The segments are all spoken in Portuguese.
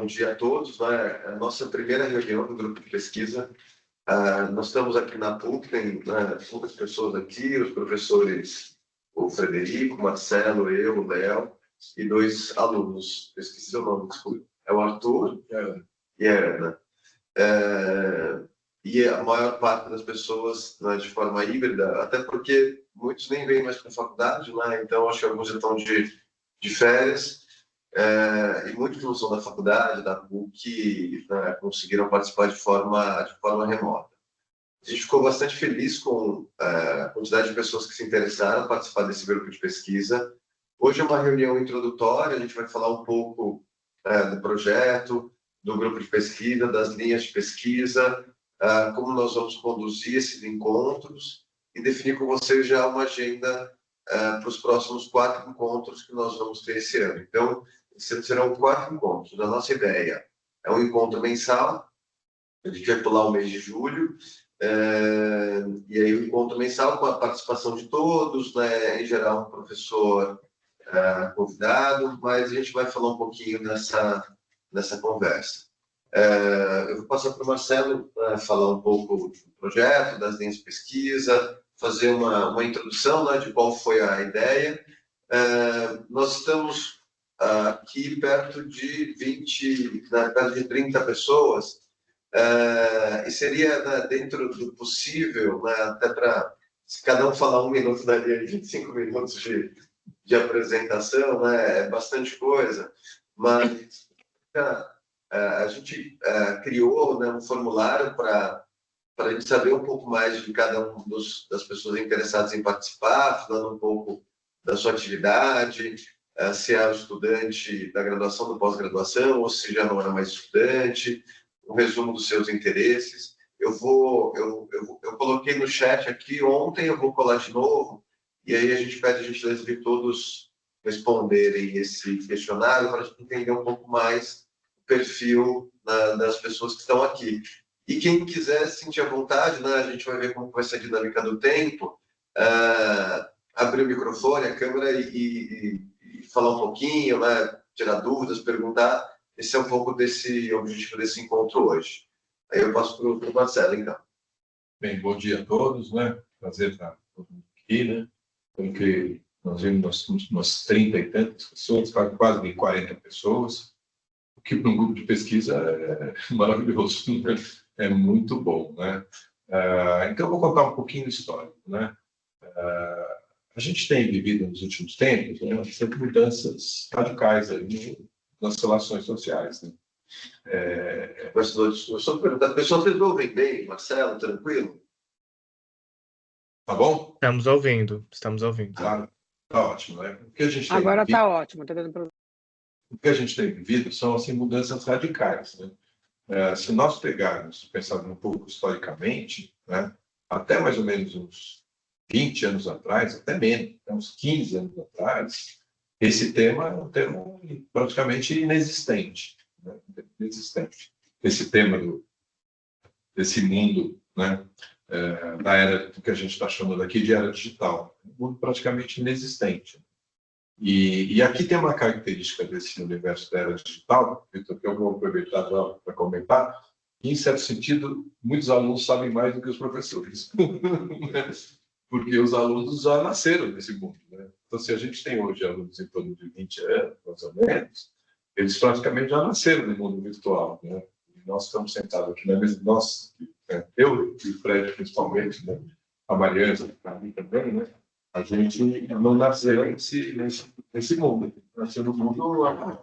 Bom dia a todos. É a nossa primeira reunião do grupo de pesquisa. Nós estamos aqui na PUC, tem poucas pessoas aqui, os professores, o Frederico, o Marcelo, eu, o Léo, e 2 alunos. Eu esqueci o nome, desculpa. É o Arthur e a Ana. E a maior parte das pessoas de forma híbrida, até porque muitos nem vêm mais para a faculdade, então acho que alguns já estão de férias. E muitos que não são da faculdade, da PUC, conseguiram participar de forma remota. A gente ficou bastante feliz com a quantidade de pessoas que se interessaram em participar desse grupo de pesquisa. Hoje é uma reunião introdutória, a gente vai falar um pouco do projeto, do grupo de pesquisa, das linhas de pesquisa, como nós vamos conduzir esses encontros e definir com vocês já uma agenda para os próximos 4 encontros que nós vamos ter esse ano. Então, serão 4 encontros. A nossa ideia é um encontro mensal, a gente vai pular o mês de julho, e aí o encontro mensal com a participação de todos, em geral um professor convidado, mas a gente vai falar um pouquinho nessa conversa. Eu vou passar para o Marcelo falar um pouco do projeto, das linhas de pesquisa, fazer uma introdução de qual foi a ideia. Nós estamos aqui perto de 30 pessoas, e seria dentro do possível, até para, se cada um falar 1 minuto, daria 25 minutos de apresentação, é bastante coisa, mas a gente criou um formulário para a gente saber um pouco mais de cada um das pessoas interessadas em participar, falando um pouco da sua atividade, se é estudante da graduação, da pós-graduação, ou se já não é mais estudante, um resumo dos seus interesses. Eu coloquei no chat aqui ontem, eu vou colar de novo, e aí a gente pede a gentileza de todos responderem esse questionário para a gente entender um pouco mais o perfil das pessoas que estão aqui. E quem quiser sentir à vontade, a gente vai ver como vai ser a dinâmica do tempo, abrir o microfone, a câmera e falar um pouquinho, tirar dúvidas, perguntar. Esse é um pouco desse objetivo desse encontro hoje. Aí eu passo para o Marcelo, então. Bem, bom dia a todos, Prazer estar todo mundo aqui, Porque nós vimos umas 30 e tantas pessoas, quase 40 pessoas, o que para um grupo de pesquisa é maravilhoso, é muito bom, Então eu vou contar um pouquinho da história, A gente tem vivido nos últimos tempos, sempre mudanças radicais aí nas relações sociais, Professor, só perguntar, pessoal, vocês ouvem bem, Marcelo, tranquilo? Tá bom? Estamos ouvindo. Tá ótimo, O que a gente tem Agora vivido, está ótimo. o que a gente tem vivido são assim, mudanças radicais. Se nós pegarmos, pensarmos um pouco historicamente, até mais ou menos uns 20 anos atrás, até menos, uns 15 anos atrás, esse tema é um tema praticamente inexistente. Inexistente. Esse tema desse mundo, da era que a gente está chamando aqui de era digital, um mundo praticamente inexistente. E aqui tem uma característica desse universo da era digital, que eu vou aproveitar para comentar, que, em certo sentido, muitos alunos sabem mais do que os professores, porque os alunos já nasceram nesse mundo. Então, se a gente tem hoje alunos em torno de 20 anos, mais ou menos, eles praticamente já nasceram no mundo virtual. E nós estamos sentados aqui na mesa, eu e o Fred, principalmente, a Mariana, a mim também, a gente não nasceu nesse mundo, nasceu no mundo agora.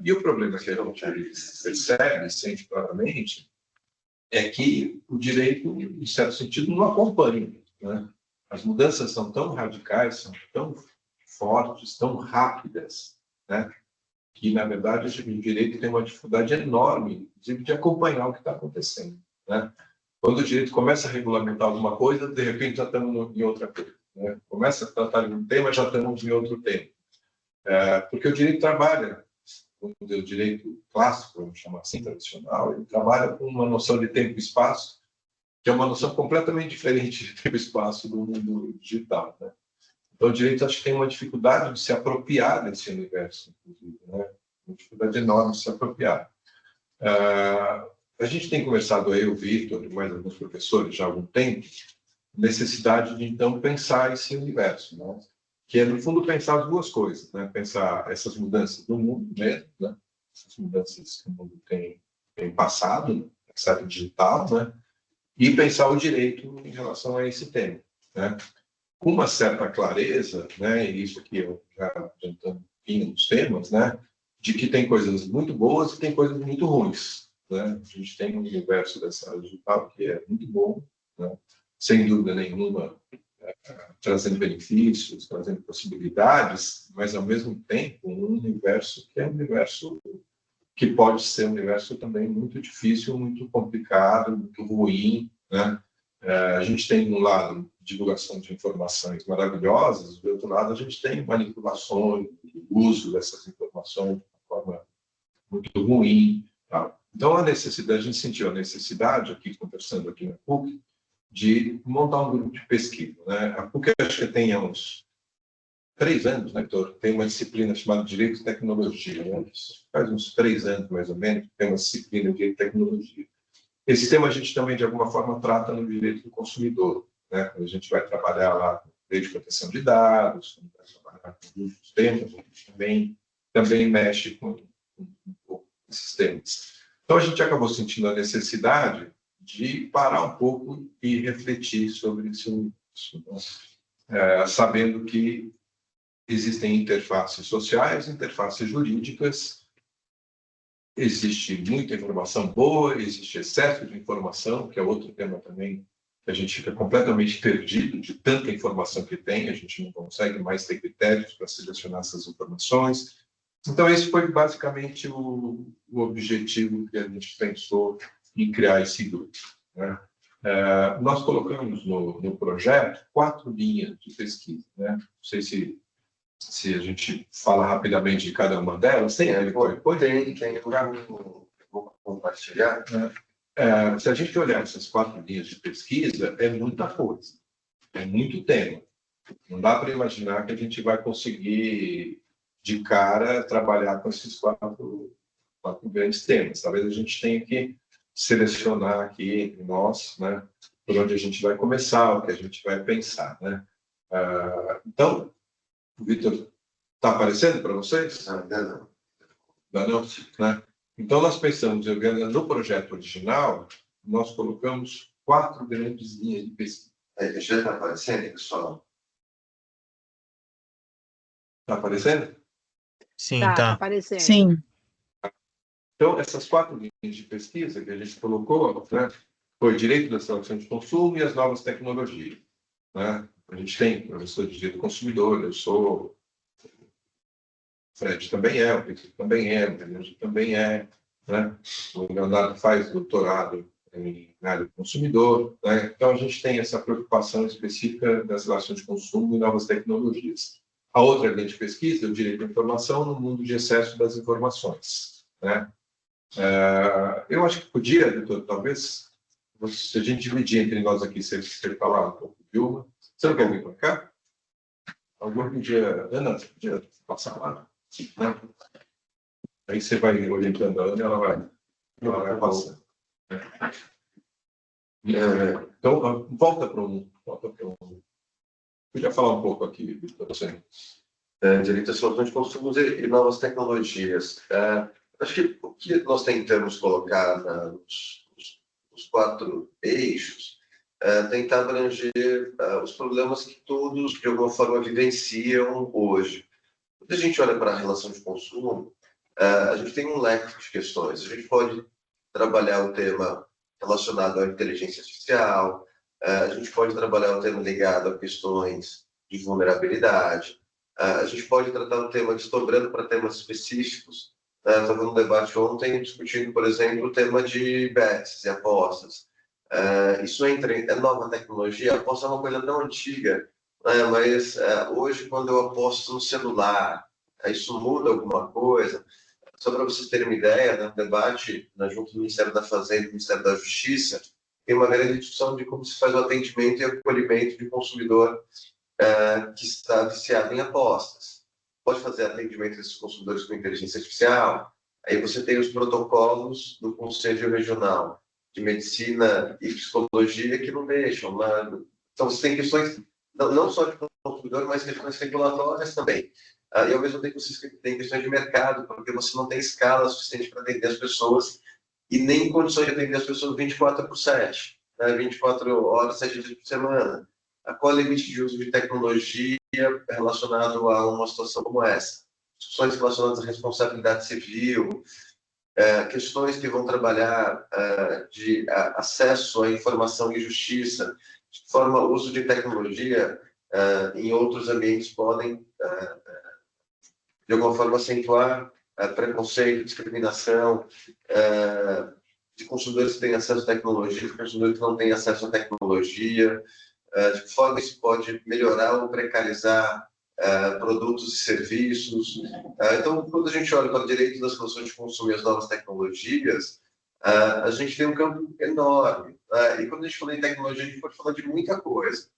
E o problema que a gente percebe, sente claramente, é que o direito, em certo sentido, não acompanha. As mudanças são tão radicais, são tão fortes, tão rápidas, que, na verdade, o direito tem uma dificuldade enorme, inclusive, de acompanhar o que está acontecendo. Quando o direito começa a regulamentar alguma coisa, de repente já estamos em outra coisa. Começa a tratar de um tema, já estamos em outro tema. Porque o direito trabalha, vamos dizer, o direito clássico, vamos chamar assim, tradicional, ele trabalha com uma noção de tempo e espaço, que é uma noção completamente diferente de tempo e espaço do mundo digital. Então, o direito, acho que tem uma dificuldade de se apropriar desse universo, inclusive. uma dificuldade enorme de se apropriar. A gente tem conversado, eu, o Vitor e mais alguns professores já há algum tempo, necessidade de, então, pensar esse universo, né? Que é, no fundo, pensar as duas coisas, né? Pensar essas mudanças do mundo mesmo, né? Essas mudanças que o mundo tem passado, essa área digital, né? E pensar o direito em relação a esse tema, né? Com uma certa clareza, né? E isso aqui eu já adiantando um pouquinho dos temas, né? De que tem coisas muito boas e tem coisas muito ruins, né? A gente tem um universo dessa área digital que é muito bom, né? Sem dúvida nenhuma, trazendo benefícios, trazendo possibilidades, mas, ao mesmo tempo, um universo que é um universo que pode ser um universo também muito difícil, muito complicado, muito ruim, né? A gente tem, de um lado, divulgação de informações maravilhosas, do outro lado, a gente tem manipulações, uso dessas informações de uma forma muito ruim. Tá? Então, a gente sentiu a necessidade, aqui, conversando aqui na PUC, de montar um grupo de pesquisa, né? A PUC, acho que tem uns 3 anos, né, Vitor? Tem uma disciplina chamada Direito e Tecnologia, né? Faz uns 3 anos, mais ou menos, tem uma disciplina de Direito e Tecnologia. Esse tema a gente também, de alguma forma, trata no direito do consumidor, né? A gente vai trabalhar lá com direito de proteção de dados, vai trabalhar com outros temas, a gente também mexe com um pouco esses temas. Então, a gente acabou sentindo a necessidade de parar um pouco e refletir sobre isso, né? Sabendo que existem interfaces sociais, interfaces jurídicas, existe muita informação boa, existe excesso de informação, que é outro tema também, que a gente fica completamente perdido de tanta informação que tem, a gente não consegue mais ter critérios para selecionar essas informações. Então, esse foi basicamente o objetivo que a gente pensou em criar esse grupo, né? Nós colocamos no projeto 4 linhas de pesquisa, né? Não sei se a gente fala rapidamente de cada uma delas. Tem aquele PowerPoint? Tem. Eu vou compartilhar. Se a gente olhar essas 4 linhas de pesquisa, é muita coisa, é muito tema. Não dá para imaginar que a gente vai conseguir, de cara, trabalhar com esses 4 grandes temas. Talvez a gente tenha que selecionar aqui entre nós, né, por onde a gente vai começar, o que a gente vai pensar, né? Então, o Vitor, está aparecendo para vocês? Ainda não. Ainda não, né? Então, nós pensamos, no projeto original, nós colocamos 4 grandes linhas de pesquisa. Já está aparecendo, pessoal? Está aparecendo? Sim, Tá tá. aparecendo. Sim. Então, essas 4 linhas de pesquisa que a gente colocou, né, foi direito da relação de consumo e as novas tecnologias, né? A gente tem professor de direito do consumidor, eu sou, o Fred também é, o Victor também é, o Fernando também é, né? O Leonardo faz doutorado na área do consumidor, né? Então, a gente tem essa preocupação específica das relações de consumo e novas tecnologias. A outra linha de pesquisa é o direito à informação no mundo de excesso das informações, né? Eu acho que podia, doutor, talvez, se a gente dividir entre nós aqui, se ele falar um pouco de uma, você não quer vir para cá? Algum podia, Ana, você podia passar lá, né? Aí você vai orientando a Ana, ela vai passando. Então, volta para um. Podia falar um pouco aqui, Vitor, você. Direito às soluções de consumo e novas tecnologias. Acho que o que nós tentamos colocar nos 4 eixos tentar abranger os problemas que todos, de alguma forma, vivenciam hoje. Quando a gente olha para a relação de consumo, a gente tem um leque de questões. A gente pode trabalhar o tema relacionado à inteligência artificial, a gente pode trabalhar o tema ligado a questões de vulnerabilidade, a gente pode tratar o tema desdobrando para temas específicos. Estava num debate ontem discutindo, por exemplo, o tema de bets e apostas. Isso é nova tecnologia, a aposta é uma coisa tão antiga, mas hoje, quando eu aposto no celular, isso muda alguma coisa? Só para vocês terem uma ideia, no debate junto do Ministério da Fazenda e do Ministério da Justiça, tem uma grande discussão de como se faz o atendimento e acolhimento de consumidor que está viciado em apostas. pode fazer atendimento desses consumidores com inteligência artificial. Aí você tem os protocolos do Conselho Regional de Medicina e Psicologia que não deixam. Então, você tem questões não só de consumidor, mas questões regulatórias também. E, ao mesmo tempo, você tem questões de mercado, porque você não tem escala suficiente para atender as pessoas e nem condições de atender as pessoas 24/7, né? 24 horas, 7 dias por semana. Qual é o limite de uso de tecnologia relacionado a uma situação como essa? Discussões relacionadas à responsabilidade civil, questões que vão trabalhar de acesso à informação e justiça, de forma o uso de tecnologia em outros ambientes podem, de alguma forma, acentuar preconceito, discriminação, de consumidores que têm acesso à tecnologia, de consumidores que não têm acesso à tecnologia, de que forma isso pode melhorar ou precarizar produtos e serviços. Então, quando a gente olha para o direito das relações de consumo e as novas tecnologias, a gente tem um campo enorme. E quando a gente fala em tecnologia, a gente pode falar de muita coisa.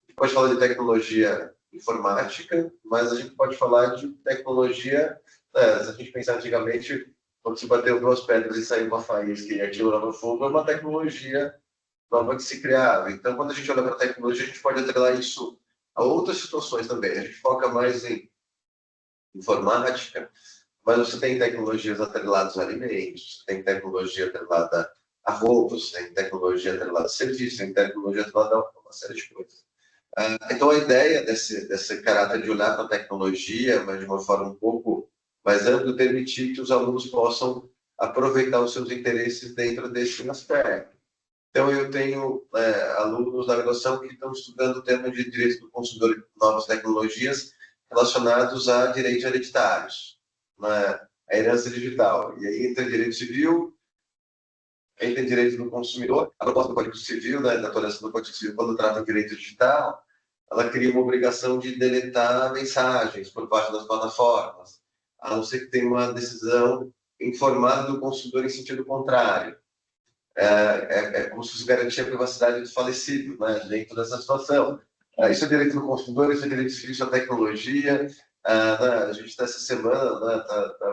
A gente pode falar de tecnologia informática, mas a gente pode falar de tecnologia, se a gente pensar antigamente, quando se bateu duas pedras e saiu uma faísca e aquilo lá no fogo, é uma tecnologia nova que se criava. Então, quando a gente olha para a tecnologia, a gente pode atrelar isso a outras situações também. A gente foca mais em informática, mas você tem tecnologias atreladas a alimentos, tem tecnologia atrelada a roupas, tem tecnologia atrelada a serviços, tem tecnologia atrelada a uma série de coisas. Então, a ideia desse caráter de olhar para a tecnologia, mas de uma forma um pouco mais ampla, permitir que os alunos possam aproveitar os seus interesses dentro desse aspecto. Então, eu tenho alunos da graduação que estão estudando o tema de direito do consumidor e novas tecnologias relacionados a direitos hereditários, né? A herança digital. E aí entra direito civil, entra direito do consumidor. A proposta do Código Civil, né, da atualização do Código Civil, quando trata de direito digital, ela cria uma obrigação de deletar mensagens por parte das plataformas, a não ser que tenha uma decisão informada do consumidor em sentido contrário. É como se fosse garantir a privacidade do falecido, né, dentro dessa situação. Isso é direito do consumidor, isso é direito civil, isso é tecnologia. A gente está essa semana, né,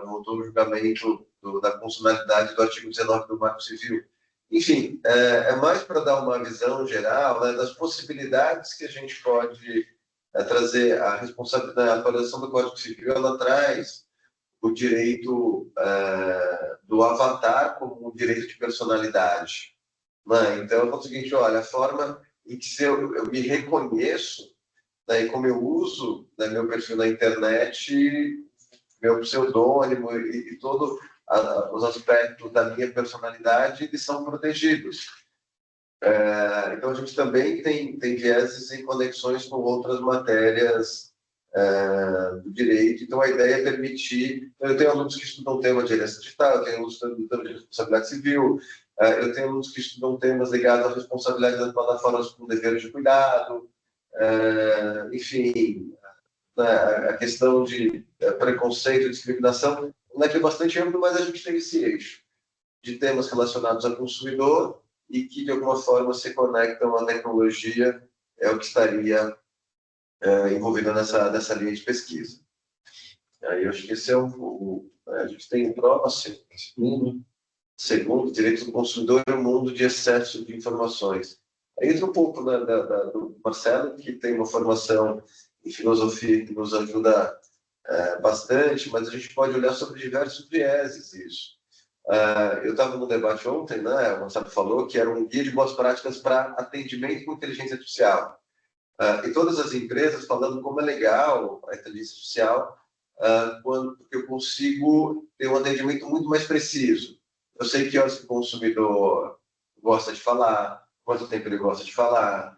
voltou o julgamento da constitucionalidade do artigo 19 do Marco Civil. Enfim, é mais para dar uma visão geral, né, das possibilidades que a gente pode trazer. A responsabilidade, a atualização do Código Civil, ela traz o direito do avatar como um direito de personalidade, né? Então, eu falo o seguinte, olha, a forma em que eu me reconheço, né, e como eu uso, né, meu perfil na internet, meu pseudônimo e todos os aspectos da minha personalidade, eles são protegidos. Então, a gente também tem vieses e conexões com outras matérias do direito. Então, a ideia é permitir... Eu tenho alunos que estudam temas de herança digital, eu tenho alunos que estudam temas de responsabilidade civil, eu tenho alunos que estudam temas ligados à responsabilidade das plataformas com deveres de cuidado, enfim, a questão de preconceito e discriminação, é bastante amplo, mas a gente tem esse eixo de temas relacionados ao consumidor e que, de alguma forma, se conectam à tecnologia, é o que estaria envolvido nessa linha de pesquisa. Aí eu acho que esse é a gente tem o próximo, segundo, direito do consumidor e o mundo de excesso de informações. Aí entra um pouco do Marcelo, que tem uma formação em filosofia que nos ajuda bastante, mas a gente pode olhar sobre diversos vieses isso. Eu estava no debate ontem, né, o Marcelo falou que era um guia de boas práticas para atendimento com inteligência artificial. E todas as empresas falando como é legal a inteligência artificial, porque eu consigo ter um atendimento muito mais preciso. Eu sei que horas que o consumidor gosta de falar, quanto tempo ele gosta de falar,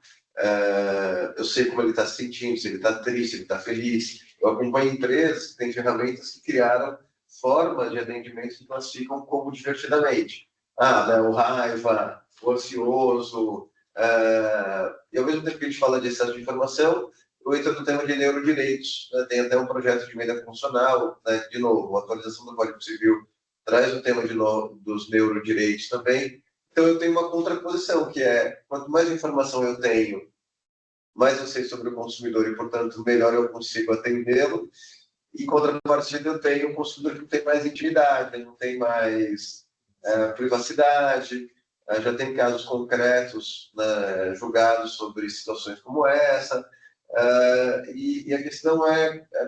eu sei como ele está se sentindo, se ele está triste, se ele está feliz. Eu acompanho empresas que têm ferramentas que criaram formas de atendimento que classificam como divertidamente. Né, o raiva, o ansioso. E ao mesmo tempo que a gente fala de excesso de informação, eu entro no tema de neurodireitos. Né? Tem até um projeto de emenda funcional, né? De novo, a atualização do Código Civil traz o tema dos neurodireitos também. Então, eu tenho uma contraposição, que é, quanto mais informação eu tenho, mais eu sei sobre o consumidor e, portanto, melhor eu consigo atendê-lo. em contrapartida, eu tenho um consumidor que não tem mais intimidade, não tem mais privacidade, já tem casos concretos, né, julgados sobre situações como essa, e a questão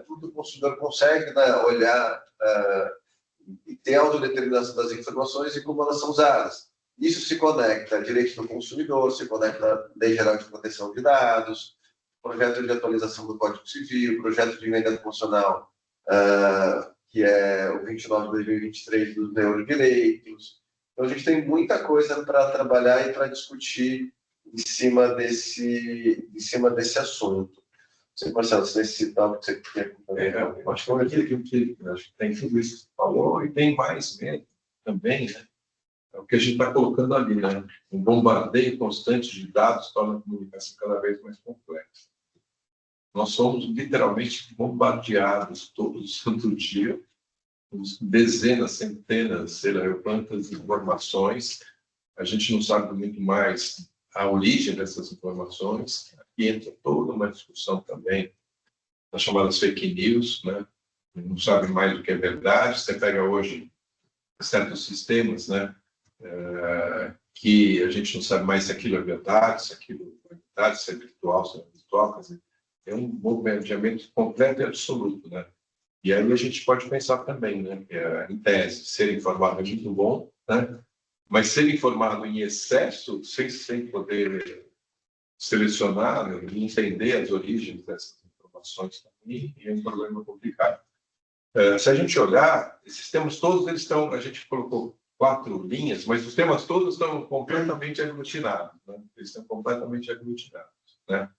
tudo o consumidor consegue, né, olhar e ter autodeterminação das informações e como elas são usadas. Isso se conecta a direitos do consumidor, se conecta à Lei Geral de Proteção de Dados, projeto de atualização do Código Civil, projeto de emenda constitucional, que é o 29 de 2023 dos Neurodireitos. Então, a gente tem muita coisa para trabalhar e para discutir em cima desse assunto. Você, Marcelo, nesse tópico que você quer comentar? Acho que acho que tem tudo isso que você falou e tem mais mesmo também, né? É o que a gente está colocando ali, né? Um bombardeio constante de dados torna a comunicação cada vez mais complexa. Nós somos literalmente bombardeados todo santo dia, com dezenas, centenas, sei lá, quantas informações. A gente não sabe muito mais a origem dessas informações. Aqui entra toda uma discussão também das chamadas fake news, né? Não sabe mais o que é verdade. Você pega hoje certos sistemas, né? Que a gente não sabe mais se aquilo é verdade, se aquilo é verdade, se é virtual, se é virtual. Quer dizer, é um bombardeamento completo e absoluto, né? E aí a gente pode pensar também, né? Que em tese, ser informado é muito bom, né? Mas ser informado em excesso, sem poder selecionar, né, e entender as origens dessas informações também, é um problema complicado. Se a gente olhar, esses temas todos, eles estão, a gente colocou 4 linhas, mas os temas todos estão completamente aglutinados, né? Eles estão completamente aglutinados, né?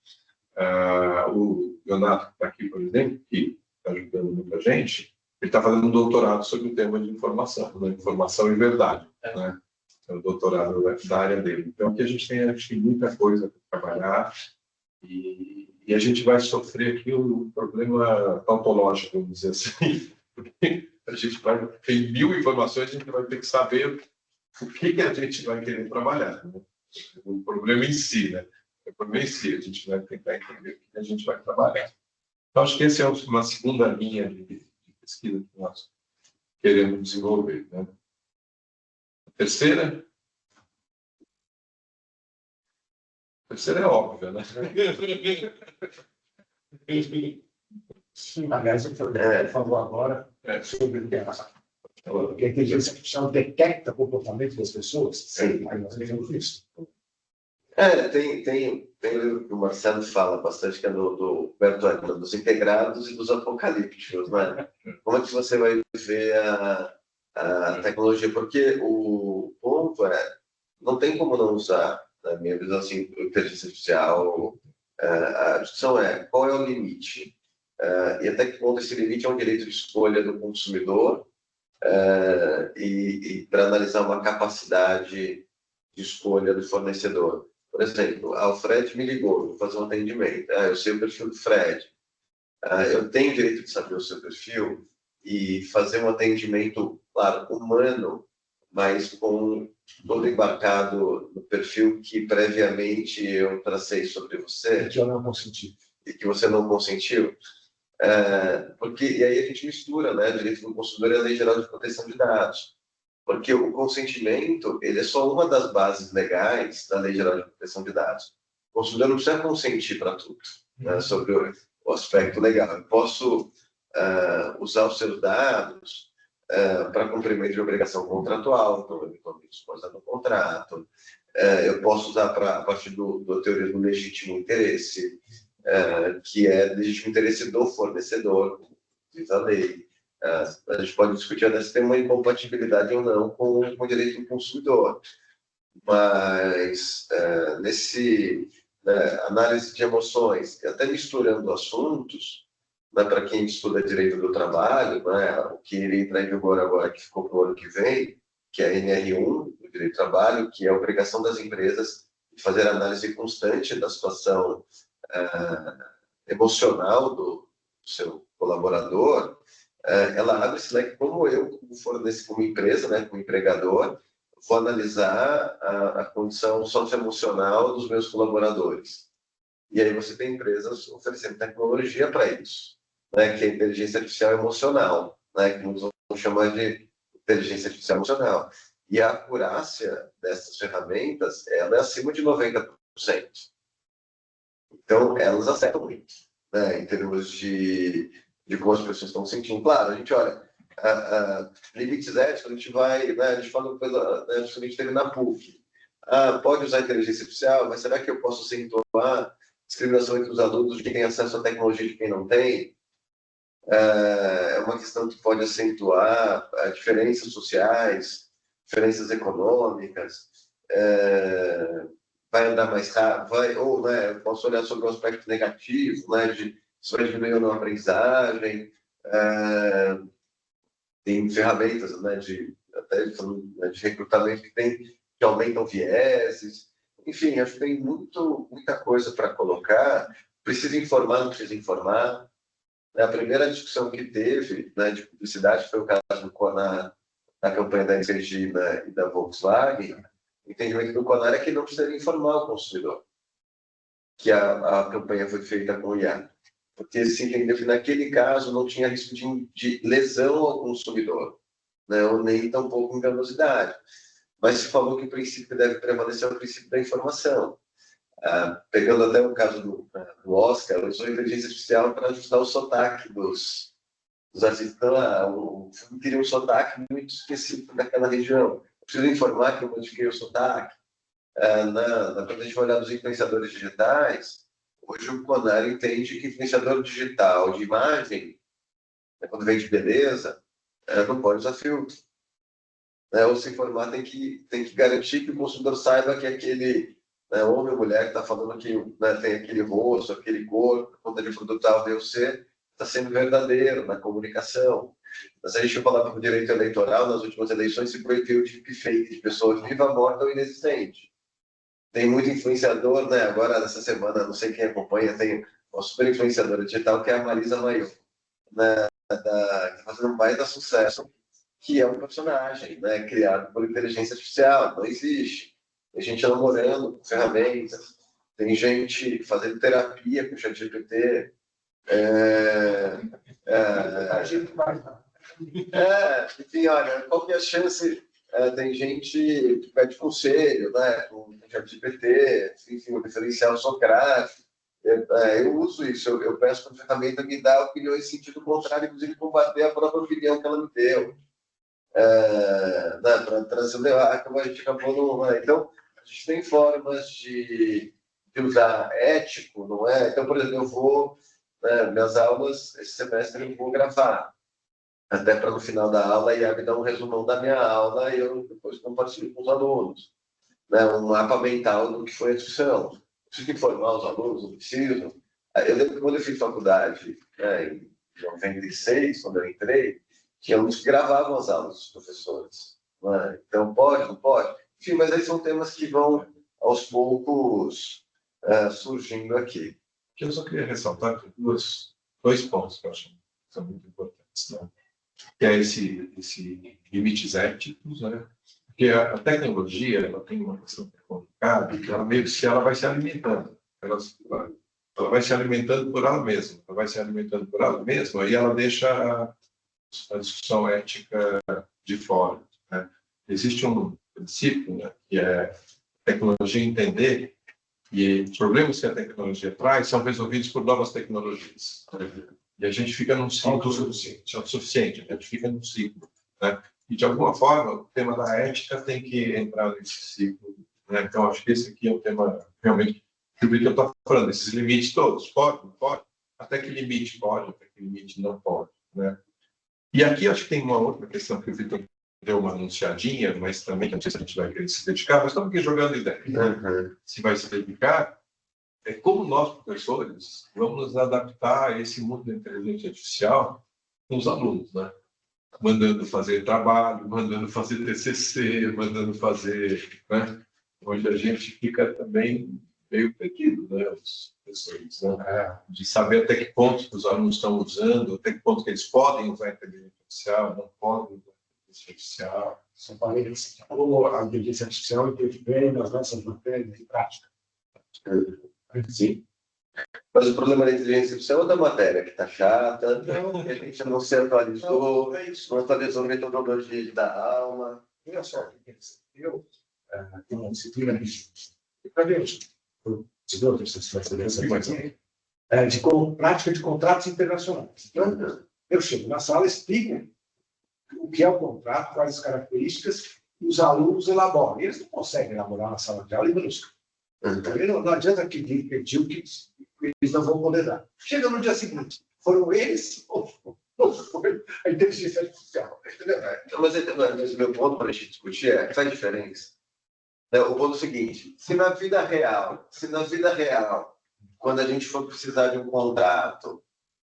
O Leonardo, que está aqui, por exemplo, que está ajudando muita gente, ele está fazendo um doutorado sobre o tema de informação, né? Informação e verdade, né? É o doutorado da área dele. Então, aqui a gente tem muita coisa para trabalhar e a gente vai sofrer aqui um problema tautológico, vamos dizer assim, porque a gente tem 1000 informações, a gente vai ter que saber o que a gente vai querer trabalhar, né? O problema em si, né? O problema em si, a gente vai tentar entender o que a gente vai trabalhar. Então, acho que essa é uma segunda linha de pesquisa que nós queremos desenvolver, né? A terceira é óbvia, né? Aliás, o senhor falou agora sobre que a inteligência artificial detecta o comportamento das pessoas. Sim. Aí nós vemos isso. Tem um livro que o Marcelo fala bastante, que é do Berto Eckman, dos integrados e dos apocalípticos, né? Como é que você vai ver a tecnologia? Porque o ponto não tem como não usar, na minha visão, assim, inteligência artificial. A discussão qual é o limite? E até que ponto esse limite é um direito de escolha do consumidor e para analisar uma capacidade de escolha do fornecedor. Por exemplo, o Fred me ligou, vou fazer um atendimento. Eu sei o perfil do Fred. Eu tenho o direito de saber o seu perfil e fazer um atendimento, claro, humano, mas com todo embarcado no perfil que previamente eu tracei sobre você. Que eu não consenti. E que você não consentiu. E aí a gente mistura, né, direito do consumidor e a Lei Geral de Proteção de Dados. Porque o consentimento, ele é só uma das bases legais da Lei Geral de Proteção de Dados. O consumidor não precisa consentir para tudo, né, sobre o aspecto legal. Eu posso usar os seus dados para cumprimento de obrigação contratual, então, eventualmente, exposando no contrato. Eu posso usar a partir da teoria do legítimo interesse, que é legítimo interesse do fornecedor, como diz a lei. A gente pode discutir se tem uma incompatibilidade ou não com o direito do consumidor, mas análise de emoções, até misturando assuntos, né, para quem estuda direito do trabalho, né, o que iria entrar em vigor agora, que ficou para o ano que vem, que é a NR1 do direito do trabalho, que é a obrigação das empresas de fazer análise constante da situação emocional do seu colaborador. Ela abre esse leque como eu, como empresa, né, como empregador, vou analisar a condição socioemocional dos meus colaboradores. E aí você tem empresas oferecendo tecnologia para isso. né, que é a inteligência artificial emocional, né, que nós vamos chamar de inteligência artificial emocional. E a acurácia dessas ferramentas, ela é acima de 90%. Então, elas acertam muito, né, em termos de como as pessoas estão sentindo. Claro, a gente olha, limites éticos, a gente vai, né, a gente fala uma coisa, né, a gente teve na PUC. Pode usar inteligência artificial, mas será que eu posso acentuar discriminação entre os alunos de quem tem acesso à tecnologia e de quem não tem? É uma questão que pode acentuar diferenças sociais, diferenças econômicas, vai andar mais rápido, ou, né, eu posso olhar sobre o aspecto negativo, né, de se vai diminuir ou não a aprendizagem, tem ferramentas, né, até de recrutamento que aumentam vieses, enfim, acho que tem muita coisa para colocar, precisa informar, não precisa informar. A primeira discussão que teve, né, de publicidade foi o caso do Conar, na campanha da NCG, né, e da Volkswagen. O entendimento do Conar é que não precisa informar o consumidor que a campanha foi feita com o IA, porque se entendeu que naquele caso não tinha risco de lesão ao consumidor, né, ou nem tampouco enganosidade. Mas se falou que o princípio que deve prevalecer é o princípio da informação. Pegando até o caso do Oscar, usou a inteligência artificial para ajustar o sotaque dos artistas. Então, o filme queria um sotaque muito específico daquela região. Eu preciso informar que eu modifiquei o sotaque. Quando a gente vai olhar dos influenciadores digitais, hoje o Conar entende que influenciador digital de imagem, né, quando vem de beleza, não pode usar filtro. Ou se informar tem que garantir que o consumidor saiba que aquele, né, homem ou mulher que está falando que, né, tem aquele rosto, aquele corpo, conta de produto A, B ou C, está sendo verdadeiro na comunicação. Mas a gente falava do direito eleitoral, nas últimas eleições se proibiu o deepfake de pessoas viva, morta ou inexistente. Tem muito influenciador, né? Agora, nessa semana, não sei quem acompanha, tem uma super influenciadora digital que é a Marisa Maio, né? Que está fazendo um baita sucesso, que é um personagem, né, criado por inteligência artificial, não existe. Tem gente namorando com ferramentas, tem gente fazendo terapia com o ChatGPT. Enfim, olha, qual que é a chance? Tem gente que pede conselho, né, com o ChatGPT, enfim, o referencial socrático. Eu uso isso, eu peço para a ferramenta me dar opiniões em sentido contrário, inclusive combater a própria opinião que ela me deu. Para trazer como a gente acabou no. Então, a gente tem formas de usar ético, não é? Então, por exemplo, eu vou, né, minhas aulas, esse semestre eu vou gravar, até para no final da aula a IA me dar um resumão da minha aula e eu depois compartilho com os alunos, né, um mapa mental do que foi a discussão. Preciso informar os alunos, não preciso. Eu lembro que quando eu fiz faculdade, né, em 96, quando eu entrei, tinha alunos que gravavam as aulas dos professores. Né? Então, pode, não pode? Enfim, mas aí são temas que vão, aos poucos, surgindo aqui. Eu só queria ressaltar dois pontos que eu acho que são muito importantes, né? Que é esse limites éticos, né? Porque a tecnologia ela tem uma questão que é complicada, que ela meio que ela vai se alimentando. Ela vai se alimentando por ela mesma. Ela vai se alimentando por ela mesma e ela deixa a discussão ética de fora. Né? Existe um princípio, né, que é a tecnologia entender e os problemas que a tecnologia traz são resolvidos por novas tecnologias. E a gente fica num ciclo autossuficiente, a gente fica num ciclo. Né? E, de alguma forma, o tema da ética tem que entrar nesse ciclo. Né? Então, acho que esse aqui é um tema realmente que eu estou falando, esses limites todos. Pode, não pode? Até que limite pode, até que limite não pode. Né? E aqui acho que tem uma outra questão que o Vitor deu uma anunciadinha, mas também não sei se a gente vai querer se dedicar, mas estamos aqui jogando ideia. Uhum. Se vai se dedicar, é como nós, professores, vamos nos adaptar a esse mundo da inteligência artificial com os alunos, né? Mandando fazer trabalho, mandando fazer TCC, mandando fazer, né? Onde a gente fica também meio perdido, né? Os professores, né? De saber até que ponto os alunos estão usando, até que ponto que eles podem usar a inteligência artificial, não podem usar a inteligência artificial. São parênteses, como a inteligência artificial interfere nas nossas matérias de prática. Sim. Mas o problema da inteligência artificial é da matéria, que está chata, que a gente não se atualizou, não atualizou a metodologia de dar aula. Olha só, eu tenho uma disciplina de prática de contratos internacionais. Então, eu chego na sala, explico o que é o contrato, quais as características, e os alunos elaboram. Eles não conseguem elaborar na sala de aula em brusca. Não adianta que pedir o que eles não vão poder dar. Chega no dia seguinte, foram eles ou foi a inteligência artificial? Mas o meu ponto para a gente discutir é essa diferença. O ponto é o seguinte: se na vida real, quando a gente for precisar de um contrato,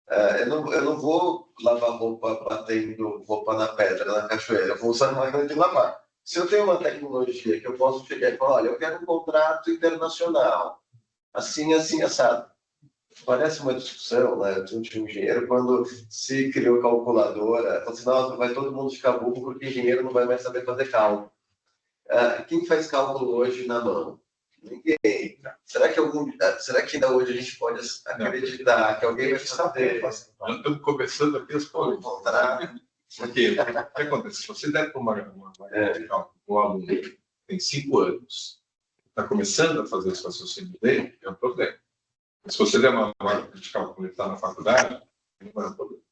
eu não vou lavar roupa batendo roupa na pedra, na cachoeira, eu vou usar uma máquina de lavar. Se eu tenho uma tecnologia que eu posso chegar e falar, olha, eu quero um contrato internacional, assim, assim, assado. Parece uma discussão, né? Eu tinha um engenheiro quando se criou calculadora, falou assim, nossa, vai todo mundo ficar burro porque engenheiro não vai mais saber fazer cálculo. Quem faz cálculo hoje na mão? Ninguém. Será que ainda hoje a gente pode acreditar que alguém vai saber? Nós estamos começando aqui as coisas. Porque o que acontece? Se você der para uma um aluno que tem 5 anos, está começando a fazer os raciocínios dele, é um problema. Se você der uma máquina de cálculo quando ele está na faculdade, não é um problema.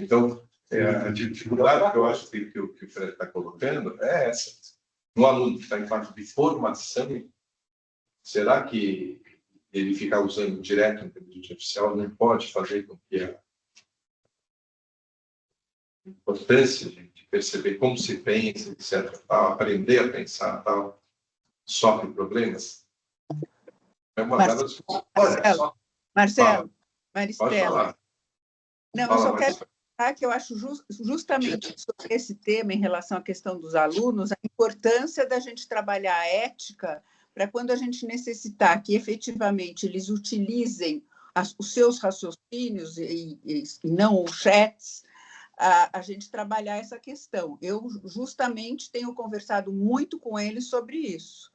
Então, a dificuldade que eu acho que o Fred está colocando é essa. Um aluno que está em fase de formação, será que ele ficar usando direto a inteligência artificial não pode fazer com que a importância de perceber como se pensa, etc., tal, aprender a pensar, tal, sofre problemas? É uma delas. Maristela. Não, eu só quero falar que eu acho justamente sobre esse tema, em relação à questão dos alunos, a importância da gente trabalhar a ética para quando a gente necessitar que efetivamente eles utilizem os seus raciocínios e não os chats, a gente trabalhar essa questão. Eu justamente tenho conversado muito com eles sobre isso.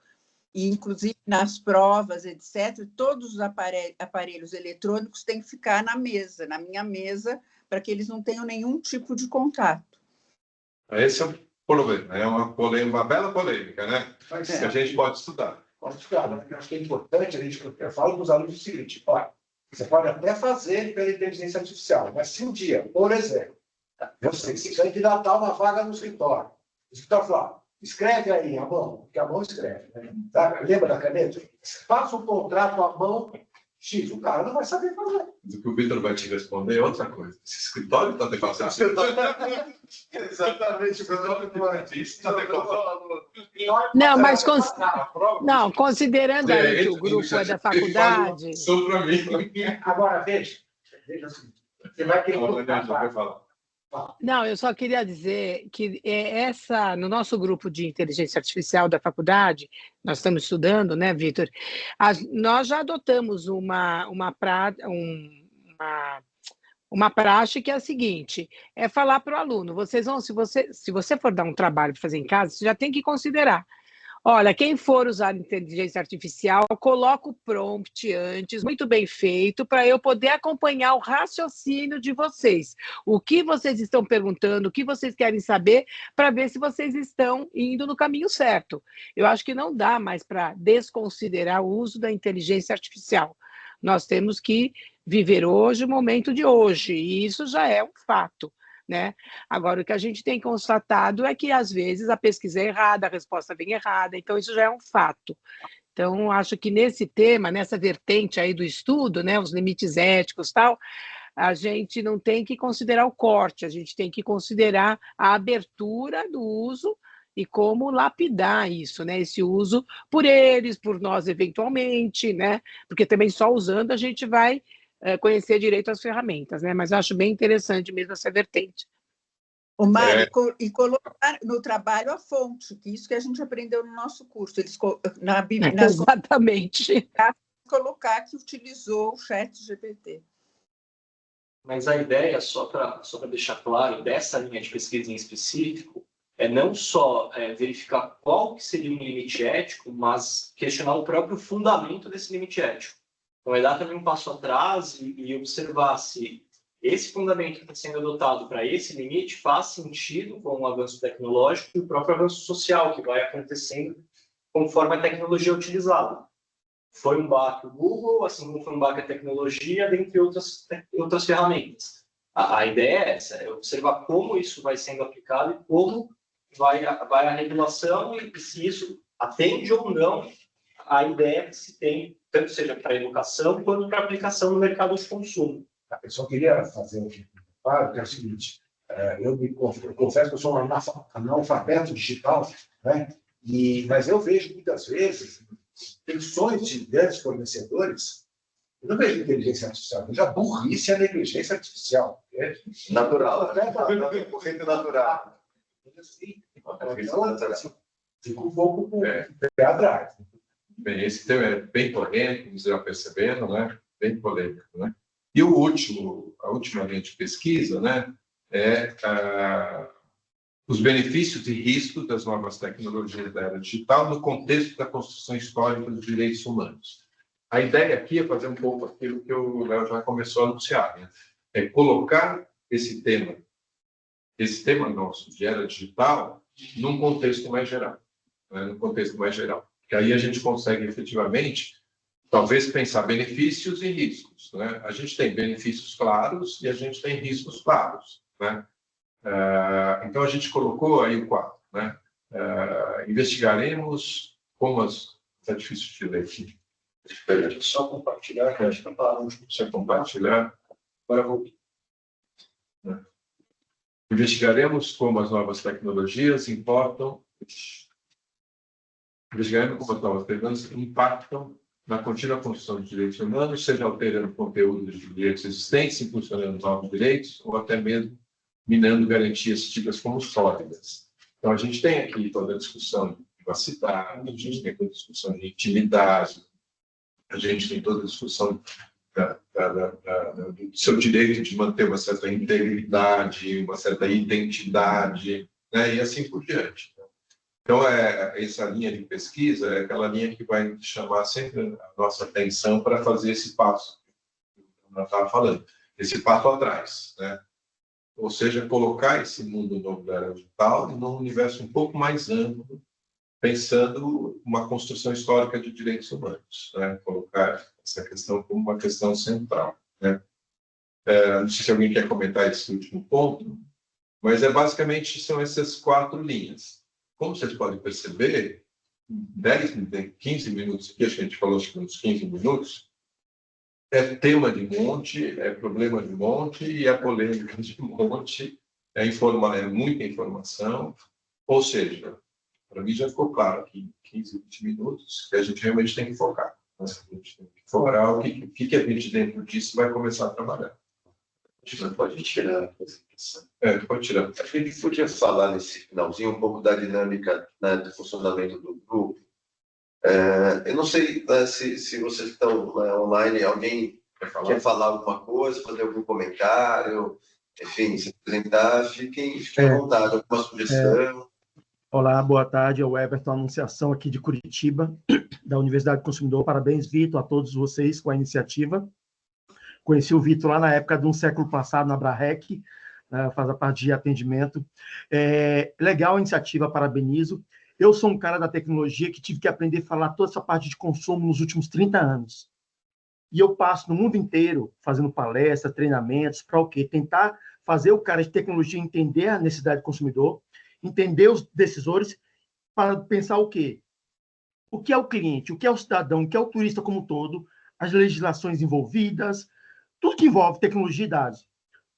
E, inclusive, nas provas, etc., todos os aparelhos eletrônicos têm que ficar na minha mesa, para que eles não tenham nenhum tipo de contato. Esse é o problema, é uma bela polêmica, né? Que a gente pode estudar. Pode estudar, mas eu acho que é importante, eu falo para os alunos o seguinte, olha, você pode até fazer pela inteligência artificial, mas se um dia, por exemplo, você se candidatar a uma vaga no escritório, o escritório fala, escreve aí a mão, porque a mão escreve. Né? Tá? Lembra da caneta? Faça um contrato à mão X, o cara não vai saber fazer. Mas o que o Vitor vai te responder é outra coisa. Esse escritório está declarado. Exatamente, o escritório está declarado. Não, mas considerando aí que o grupo é da faculdade. Só para mim. Agora, veja assim, você vai ter que Não, eu só queria dizer que no nosso grupo de inteligência artificial da faculdade, nós estamos estudando, né, Vitor? Nós já adotamos uma praxe que é a seguinte: é falar para o aluno, se você for dar um trabalho para fazer em casa, você já tem que considerar. Olha, quem for usar inteligência artificial, coloca o prompt antes, muito bem feito, para eu poder acompanhar o raciocínio de vocês. O que vocês estão perguntando, o que vocês querem saber, para ver se vocês estão indo no caminho certo. Eu acho que não dá mais para desconsiderar o uso da inteligência artificial. Nós temos que viver hoje o momento de hoje, e isso já é um fato. Né? Agora, o que a gente tem constatado é que, às vezes, a pesquisa é errada, a resposta vem errada, então isso já é um fato. Então, acho que nesse tema, nessa vertente aí do estudo, né, os limites éticos e tal, a gente não tem que considerar o corte, a gente tem que considerar a abertura do uso e como lapidar isso, né, esse uso por eles, por nós eventualmente, né, porque também só usando a gente vai conhecer direito as ferramentas, né? Mas eu acho bem interessante mesmo essa vertente. O Mário, e colocar no trabalho a fonte, que isso que a gente aprendeu no nosso curso. Eles, exatamente. Colocar que utilizou o ChatGPT. Mas a ideia, só para deixar claro, dessa linha de pesquisa em específico, é não só verificar qual que seria um limite ético, mas questionar o próprio fundamento desse limite ético. Então, é dar também um passo atrás e observar se esse fundamento que está sendo adotado para esse limite faz sentido com o avanço tecnológico e o próprio avanço social que vai acontecendo conforme a tecnologia é utilizada. Foi um baque o Google, assim como foi um baque a tecnologia, dentre outras ferramentas. A ideia é essa, é observar como isso vai sendo aplicado e como vai a regulação e se isso atende ou não a ideia que se tem, tanto seja para a educação quanto para a aplicação no mercado de consumo. Eu só queria fazer um claro, que é o seguinte, eu confesso que eu sou um analfabeto digital, né? Mas eu vejo muitas vezes tensões de grandes fornecedores. Eu não vejo inteligência artificial, eu vejo a burrice e a negligência artificial. Natural, né? Corrente natural. Fico um pouco com o pé atrás. Bem, esse tema é bem polêmico, vocês já perceberam, né? Bem polêmico, né? E a última linha de pesquisa, né, é os benefícios e riscos das novas tecnologias da era digital no contexto da construção histórica dos direitos humanos. A ideia aqui é fazer um pouco aquilo que o Léo já começou a anunciar, né? É colocar esse tema nosso de era digital num contexto mais geral, né? No contexto mais geral. Que aí a gente consegue efetivamente talvez pensar benefícios e riscos, né? A gente tem benefícios claros e a gente tem riscos claros, né? Então a gente colocou aí o quadro, né? Investigaremos como as... Está difícil de ler aqui. Deixa eu só compartilhar, que acho que está longe. Você compartilhar. Agora vou. Investigaremos como as novas tecnologias impactam na contínua construção de direitos humanos, seja alterando conteúdos de direitos existentes, impulsionando novos direitos, ou até mesmo minando garantias tidas como sólidas. Então, a gente tem aqui toda a discussão de privacidade, a gente tem toda a discussão de intimidade, a gente tem toda a discussão do seu direito de manter uma certa integridade, uma certa identidade, né? E assim por diante. Então, essa linha de pesquisa é aquela linha que vai chamar sempre a nossa atenção para fazer esse passo, como eu estava falando, esse passo atrás, né? Ou seja, colocar esse mundo novo da era digital num universo um pouco mais amplo, pensando uma construção histórica de direitos humanos, né? Colocar essa questão como uma questão central, né? Não sei se alguém quer comentar esse último ponto, mas basicamente são essas 4 linhas. Como vocês podem perceber, 15 minutos aqui, a gente falou acho que uns 15 minutos, é tema de monte, é problema de monte e é polêmica de monte, é muita informação, ou seja, para mim já ficou claro aqui em 15, 20 minutos que a gente realmente tem que focar. A gente tem que focar o que a gente dentro disso vai começar a trabalhar. A gente não pode tirar a apresentação. Pode tirar. Acho que a gente podia falar nesse finalzinho um pouco da dinâmica, né, do funcionamento do grupo. Eu não sei se vocês estão online, alguém quer falar alguma coisa, fazer algum comentário, enfim, se apresentar, fiquem à vontade, alguma sugestão. Olá, boa tarde, é o Everton Anunciação aqui de Curitiba, da Universidade do Consumidor. Parabéns, Vitor, a todos vocês com a iniciativa. Conheci o Vitor lá na época de um século passado, na Brarec, faz a parte de atendimento. Legal a iniciativa, parabenizo. Eu sou um cara da tecnologia que tive que aprender a falar toda essa parte de consumo nos últimos 30 anos. E eu passo no mundo inteiro fazendo palestras, treinamentos, para o quê? Tentar fazer o cara de tecnologia entender a necessidade do consumidor, entender os decisores, para pensar o quê? O que é o cliente, o que é o cidadão, o que é o turista como um todo, as legislações envolvidas, tudo que envolve tecnologia e dados.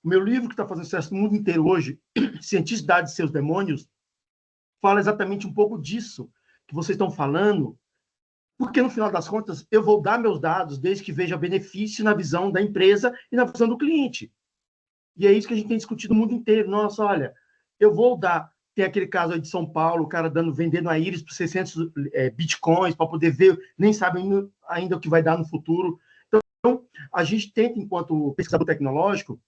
O meu livro, que está fazendo sucesso no mundo inteiro hoje, Cientistas, Dados e Seus Demônios, fala exatamente um pouco disso que vocês estão falando, porque, no final das contas, eu vou dar meus dados desde que veja benefício na visão da empresa e na visão do cliente. E é isso que a gente tem discutido no mundo inteiro. Nossa, olha, eu vou dar... Tem aquele caso aí de São Paulo, o cara vendendo a Iris por 600 bitcoins para poder ver, nem sabe ainda o que vai dar no futuro. Então, a gente tenta, enquanto pesquisador tecnológico,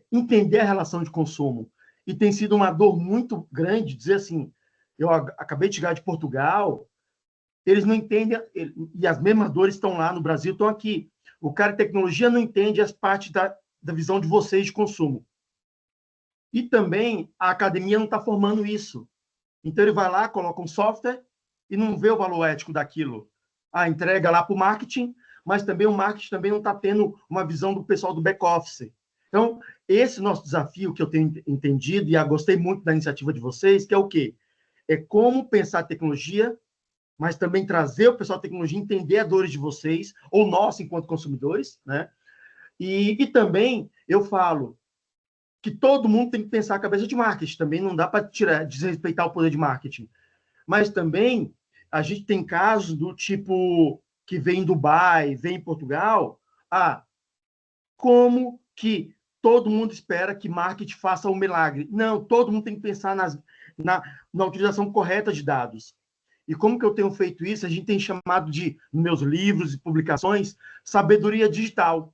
entender a relação de consumo. E tem sido uma dor muito grande dizer assim, eu acabei de chegar de Portugal, eles não entendem, e as mesmas dores estão lá no Brasil, estão aqui. O cara de tecnologia não entende as partes da visão de vocês de consumo. E também a academia não está formando isso. Então ele vai lá, coloca um software e não vê o valor ético daquilo. Entrega lá para o marketing, mas também o marketing também não está tendo uma visão do pessoal do back-office. Então, esse nosso desafio que eu tenho entendido, e eu gostei muito da iniciativa de vocês, que é o quê? É como pensar a tecnologia, mas também trazer o pessoal da tecnologia, entender as dores de vocês, ou nós, enquanto consumidores, né? E também, eu falo que todo mundo tem que pensar a cabeça de marketing, também não dá para desrespeitar o poder de marketing. Mas também, a gente tem casos do tipo que vem em Dubai, vem em Portugal, como que todo mundo espera que marketing faça um milagre? Não, todo mundo tem que pensar na utilização correta de dados. E como que eu tenho feito isso? A gente tem chamado de, nos meus livros e publicações, sabedoria digital.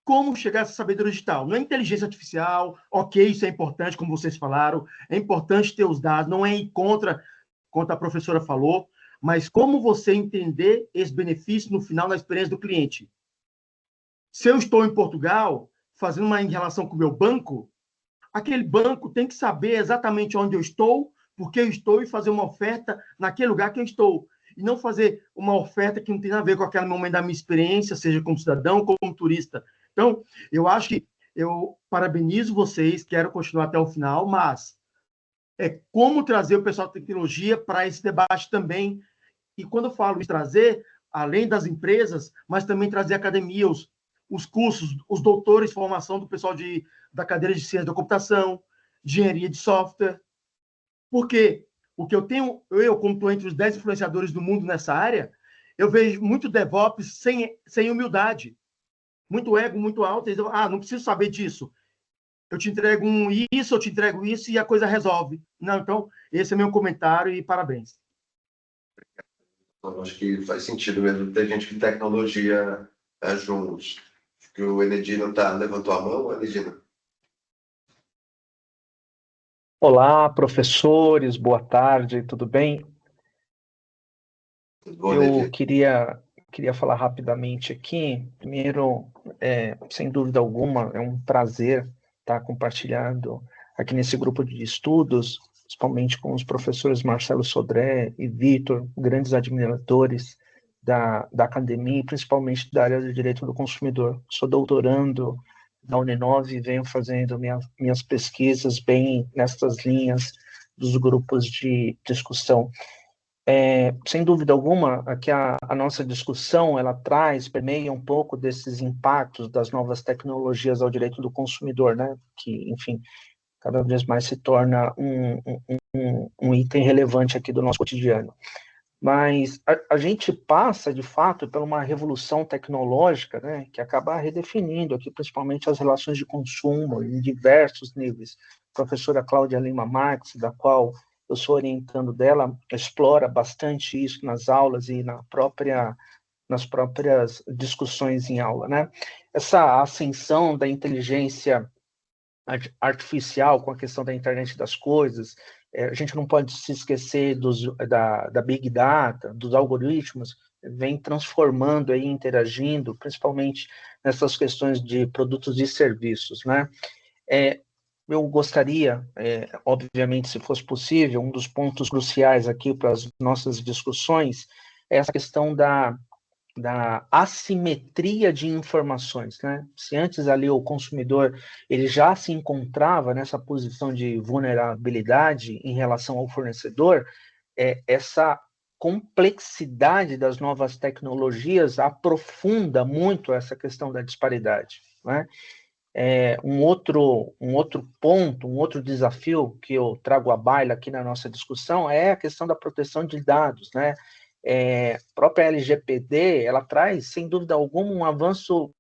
Como chegar a essa sabedoria digital? Não é inteligência artificial, ok, isso é importante, como vocês falaram, é importante ter os dados, não é ir contra a professora falou, mas como você entender esse benefício no final da experiência do cliente. Se eu estou em Portugal, fazendo uma relação com o meu banco, aquele banco tem que saber exatamente onde eu estou, por que eu estou, e fazer uma oferta naquele lugar que eu estou. E não fazer uma oferta que não tem nada a ver com aquele momento da minha experiência, seja como cidadão, como turista. Então, eu acho que eu parabenizo vocês, quero continuar até o final, mas é como trazer o pessoal da tecnologia para esse debate também. E quando eu falo de trazer, além das empresas, mas também trazer a academia, os cursos, os doutores de formação do pessoal da cadeira de ciência da computação, engenharia de software. Porque o que eu tenho, como estou entre os 10 influenciadores do mundo nessa área, eu vejo muito DevOps sem humildade. Muito ego, muito alto. Eles dizem, não preciso saber disso. Eu te entrego isso, eu te entrego isso, e a coisa resolve. Não, então, esse é meu comentário e parabéns. Eu acho que faz sentido mesmo ter gente de tecnologia juntos. Acho que o Enedino levantou a mão, Enedino? Olá, professores, boa tarde, tudo bem? Bom, Eu Enedino. queria falar rapidamente aqui. Primeiro, sem dúvida alguma, é um prazer estar compartilhando aqui nesse grupo de estudos, principalmente com os professores Marcelo Sodré e Vitor, grandes admiradores da academia, principalmente da área de direito do consumidor. Sou doutorando na Uninove e venho fazendo minhas pesquisas bem nessas linhas dos grupos de discussão. Sem dúvida alguma, aqui a nossa discussão, ela permeia um pouco desses impactos das novas tecnologias ao direito do consumidor, né? Que, enfim, cada vez mais se torna um item relevante aqui do nosso cotidiano. Mas a gente passa, de fato, por uma revolução tecnológica, né, que acaba redefinindo aqui, principalmente, as relações de consumo em diversos níveis. A professora Cláudia Lima Marques, da qual eu sou orientando dela, explora bastante isso nas aulas e nas próprias discussões em aula, né? Essa ascensão da inteligência artificial com a questão da internet das coisas, a gente não pode se esquecer da Big Data, dos algoritmos, vem transformando aí, interagindo, principalmente nessas questões de produtos e serviços, né? Eu gostaria, obviamente, se fosse possível, um dos pontos cruciais aqui para as nossas discussões é essa questão da assimetria de informações, né? Se antes ali o consumidor ele já se encontrava nessa posição de vulnerabilidade em relação ao fornecedor, essa complexidade das novas tecnologias aprofunda muito essa questão da disparidade, né? Um outro ponto, um outro desafio que eu trago à baila aqui na nossa discussão é a questão da proteção de dados, né? A própria LGPD, ela traz, sem dúvida alguma, um avanço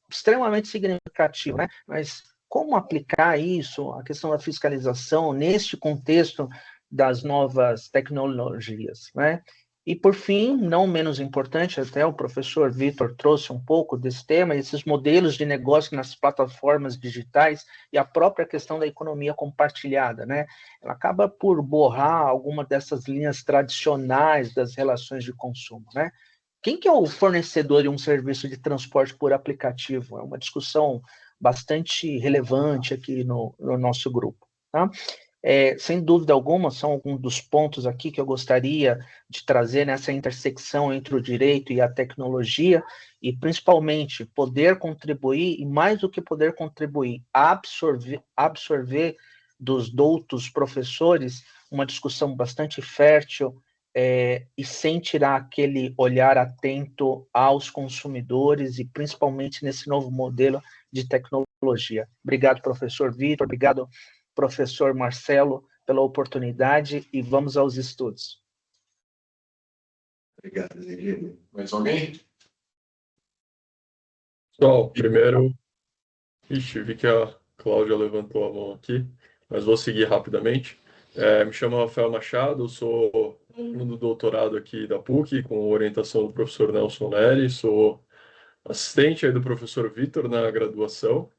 extremamente significativo, né? Mas como aplicar isso, a questão da fiscalização, neste contexto das novas tecnologias, né? E, por fim, não menos importante, até o professor Vitor trouxe um pouco desse tema, esses modelos de negócio nas plataformas digitais e a própria questão da economia compartilhada, né? Ela acaba por borrar alguma dessas linhas tradicionais das relações de consumo, né? Quem que é o fornecedor de um serviço de transporte por aplicativo? É uma discussão bastante relevante aqui no nosso grupo, tá? Sem dúvida alguma, são alguns dos pontos aqui que eu gostaria de trazer nessa intersecção entre o direito e a tecnologia, e principalmente poder contribuir, e mais do que poder contribuir, absorver dos doutos professores uma discussão bastante fértil, e sem tirar aquele olhar atento aos consumidores, e principalmente nesse novo modelo de tecnologia. Obrigado, professor Vitor, obrigado, professor Marcelo, pela oportunidade, e vamos aos estudos. Obrigado, Virgílio. Mais alguém? Pessoal, primeiro, vi que a Cláudia levantou a mão aqui, mas vou seguir rapidamente. Me chamo Rafael Machado, eu sou aluno do doutorado aqui da PUC, com orientação do professor Nelson Neri, sou assistente aí do professor Vitor na graduação.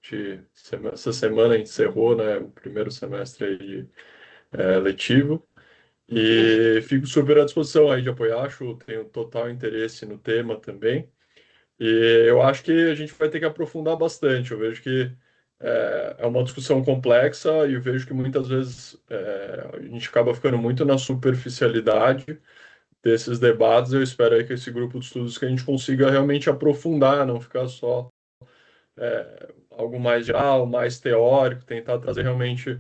Essa semana encerrou, né, o primeiro semestre aí, letivo, e fico super à disposição aí de apoiar, tenho total interesse no tema também. E eu acho que a gente vai ter que aprofundar bastante. Eu vejo que é uma discussão complexa e eu vejo que muitas vezes a gente acaba ficando muito na superficialidade desses debates. Eu espero aí que esse grupo de estudos que a gente consiga realmente aprofundar, não ficar só algo mais geral, mais teórico, tentar trazer realmente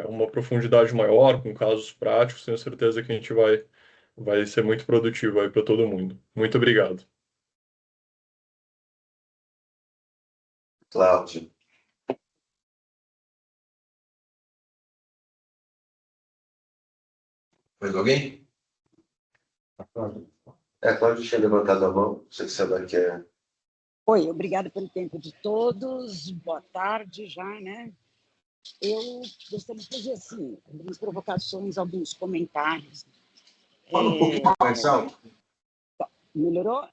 uma profundidade maior, com casos práticos. Tenho certeza que a gente vai ser muito produtivo aí para todo mundo. Muito obrigado. Cláudio. Mais alguém? Cláudio tinha levantado a mão, não sei se ela quer. Oi, obrigada pelo tempo de todos, boa tarde já, né? Eu gostaria de fazer, assim, algumas provocações, alguns comentários. Fala um pouquinho mais alto. Melhorou?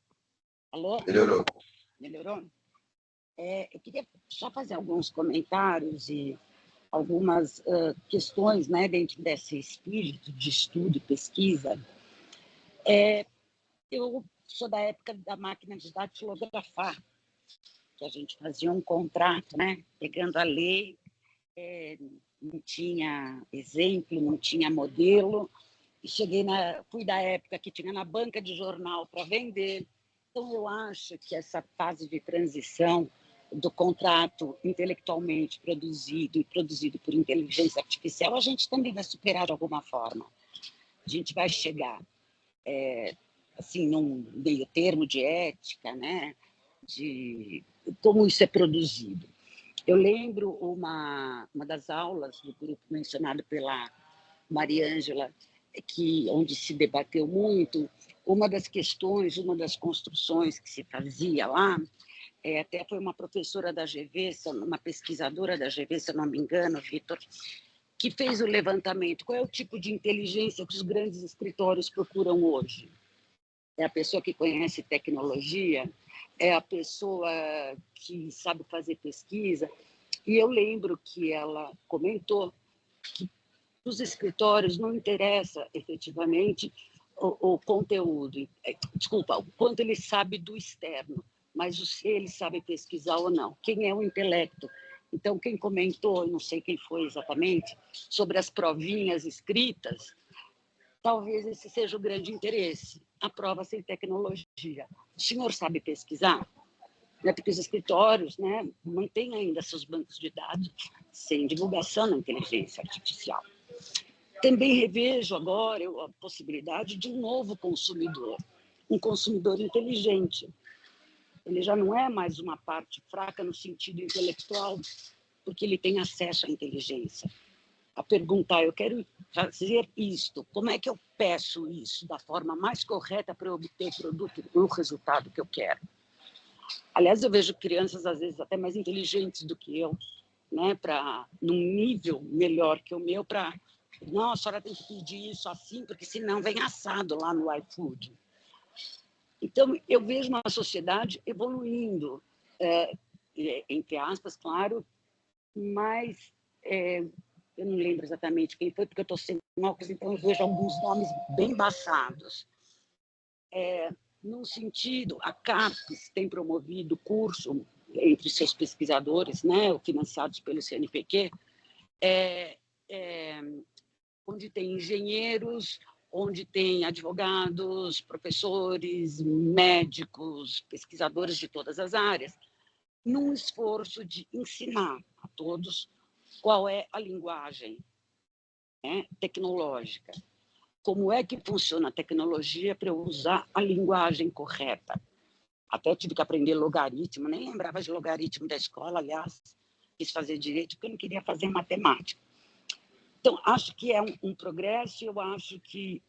Alô? Melhorou. Melhorou? Eu queria só fazer alguns comentários e algumas questões, né, dentro desse espírito de estudo e pesquisa. Eu sou da época da máquina de datilografar, que a gente fazia um contrato, né, pegando a lei, não tinha exemplo, não tinha modelo, e fui da época que tinha na banca de jornal para vender. Então, eu acho que essa fase de transição do contrato intelectualmente produzido e produzido por inteligência artificial, a gente também vai superar de alguma forma. A gente vai chegar, assim, num meio termo de ética, né, de como isso é produzido. Eu lembro uma das aulas do grupo mencionado pela Mariângela, onde se debateu muito, uma das questões, uma das construções que se fazia lá, até foi uma professora da GV, uma pesquisadora da GV, se eu não me engano, Vitor, que fez o levantamento. Qual é o tipo de inteligência que os grandes escritórios procuram hoje? É a pessoa que conhece tecnologia? É a pessoa que sabe fazer pesquisa? E eu lembro que ela comentou que os escritórios não interessa efetivamente o conteúdo, desculpa, o quanto ele sabe do externo, mas se ele sabe pesquisar ou não. Quem é o intelecto? Então, quem comentou, eu não sei quem foi exatamente, sobre as provinhas escritas, talvez esse seja o grande interesse, a prova sem tecnologia. O senhor sabe pesquisar? Porque os escritórios, né, mantêm ainda seus bancos de dados sem divulgação da inteligência artificial. Também revejo agora a possibilidade de um novo consumidor, um consumidor inteligente. Ele já não é mais uma parte fraca no sentido intelectual, porque ele tem acesso à inteligência. A perguntar, eu quero fazer isto, como é que eu peço isso da forma mais correta para eu obter o produto, o resultado que eu quero? Aliás, eu vejo crianças, às vezes, até mais inteligentes do que eu, né, num nível melhor que o meu, para Não, a senhora tem que pedir isso assim, porque senão vem assado lá no iFood. Então, eu vejo uma sociedade evoluindo, entre aspas, claro, mas eu não lembro exatamente quem foi, porque eu estou sem óculos, então eu vejo alguns nomes bem baixados. No sentido, a CAPES tem promovido curso entre seus pesquisadores, né, financiados pelo CNPq, onde tem engenheiros, onde tem advogados, professores, médicos, pesquisadores de todas as áreas, num esforço de ensinar a todos qual é a linguagem, né, tecnológica, como é que funciona a tecnologia para eu usar a linguagem correta. Até tive que aprender logaritmo, nem lembrava de logaritmo da escola, aliás, quis fazer direito porque eu não queria fazer matemática. Então, acho que é um progresso, eu acho que,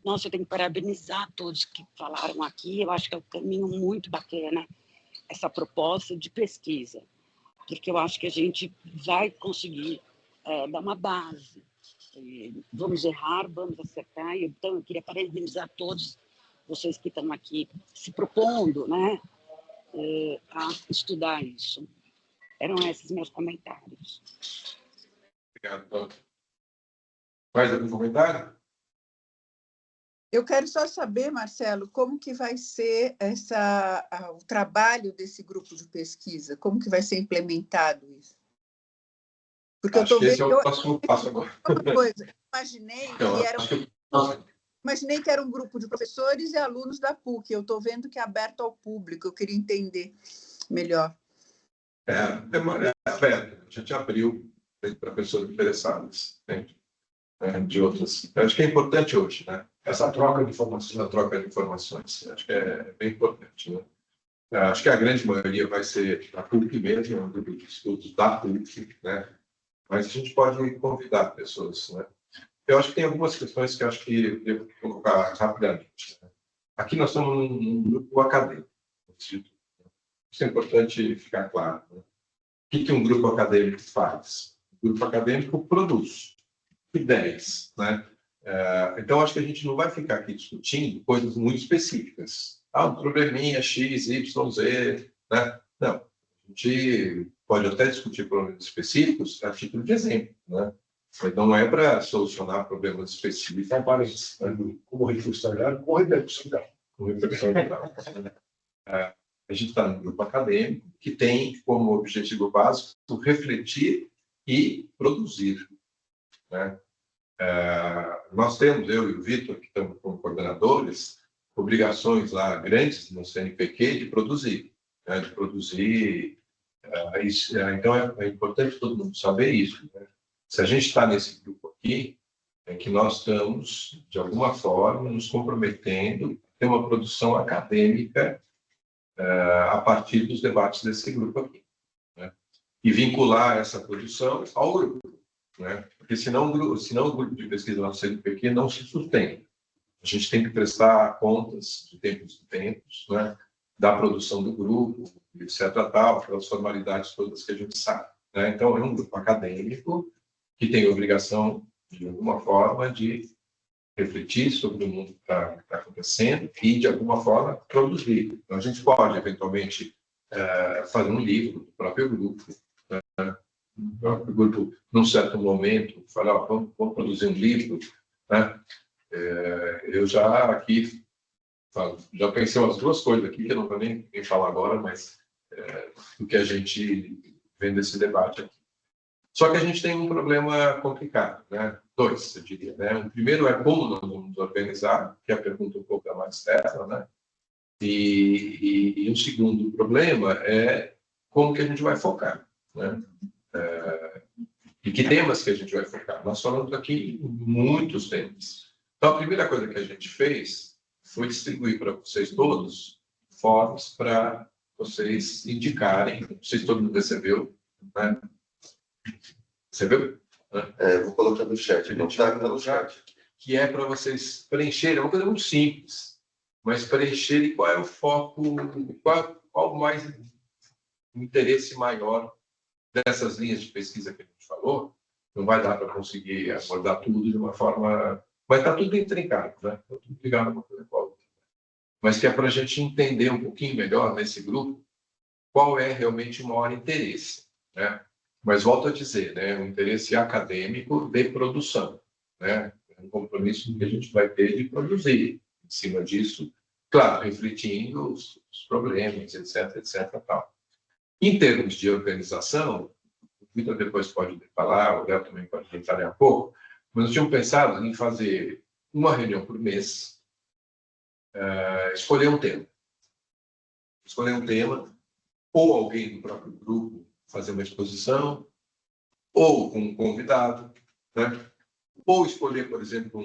nossa, eu tenho que parabenizar todos que falaram aqui, eu acho que é um caminho muito bacana, essa proposta de pesquisa, porque eu acho que a gente vai conseguir dar uma base. Vamos errar, vamos acertar, então eu queria parabenizar todos vocês que estão aqui se propondo, né, a estudar isso. Eram esses meus comentários. Obrigado, Tony. Mais algum comentário? Eu quero só saber, Marcelo, como que vai ser o trabalho desse grupo de pesquisa? Como que vai ser implementado isso? Porque Acho que esse é o próximo passo agora. Uma coisa, imaginei que era um grupo de professores e alunos da PUC. Eu estou vendo que é aberto ao público. Eu queria entender melhor. É aberto. A gente abriu para pessoas interessadas, entende? De outras. Eu acho que é importante hoje, né? Essa troca de informações. Essa troca de informações. Acho que é bem importante, né? Acho que a grande maioria vai ser da PUC mesmo, um grupo de estudos da PUC, né? Mas a gente pode convidar pessoas, né? Eu acho que tem algumas questões que eu acho que eu devo colocar rapidamente, né? Aqui nós estamos num grupo acadêmico. Isso é importante ficar claro, né? O que um grupo acadêmico faz? O grupo acadêmico produz ideias, né? Então, acho que a gente não vai ficar aqui discutindo coisas muito específicas. Um probleminha X, Y, Z, né? Não. A gente pode até discutir problemas específicos a título de exemplo, né? Então, não é para solucionar problemas específicos. Então, parece, como repercussão geral, com repercussão geral. Com repercussão geral. A gente está num grupo acadêmico que tem como objetivo básico refletir e produzir, né? Nós temos, eu e o Vitor, que estamos como coordenadores, obrigações lá grandes no CNPq de produzir, né? De produzir. Então, é importante todo mundo saber isso, né? Se a gente está nesse grupo aqui, é que nós estamos, de alguma forma, nos comprometendo a ter uma produção acadêmica a partir dos debates desse grupo aqui, né? E vincular essa produção ao grupo, né? Porque senão o grupo de pesquisa no CNPq não se sustenta. A gente tem que prestar contas de tempos em tempos, né? Da produção do grupo, etc. Aquelas formalidades todas que a gente sabe, né? Então, é um grupo acadêmico que tem a obrigação, de alguma forma, de refletir sobre o mundo que está acontecendo e, de alguma forma, produzir. Então, a gente pode, eventualmente, fazer um livro do próprio grupo, né? O próprio grupo, num certo momento, falar, vamos produzir um livro, né? Eu já aqui já pensei umas duas coisas aqui, que eu não vou nem falar agora, mas do que a gente vê desse debate aqui. Só que a gente tem um problema complicado, né? Dois, eu diria, né? O primeiro é como nós vamos nos organizar, que é a pergunta um pouco da Maristela, né? E o segundo problema é como que a gente vai focar, né? E que temas que a gente vai focar. Nós falamos aqui muitos temas. Então, a primeira coisa que a gente fez foi distribuir para vocês todos formas para vocês indicarem, não sei se todo mundo recebeu, né? Recebeu? Vou colocar no chat. Não está no chat. Que é para vocês preencherem, é uma coisa muito simples, mas preencherem qual é o foco, qual mais o interesse maior dessas linhas de pesquisa que a gente falou, Não vai dar para conseguir abordar tudo de uma forma... Vai estar tudo intrincado, né? Tá tudo ligado a uma coisa com a outra. Mas que é para a gente entender um pouquinho melhor nesse grupo qual é realmente o maior interesse, né? Mas volto a dizer, né? O interesse acadêmico de produção, né? É um compromisso que a gente vai ter de produzir em cima disso, claro, refletindo os problemas, etc, etc, tal. Em termos de organização, o Vitor depois pode falar, o Léo também pode detalhar um pouco, mas nós tínhamos pensado em fazer uma reunião por mês, escolher um tema. Escolher um tema, ou alguém do próprio grupo fazer uma exposição, ou com um convidado, né? Ou escolher, por exemplo,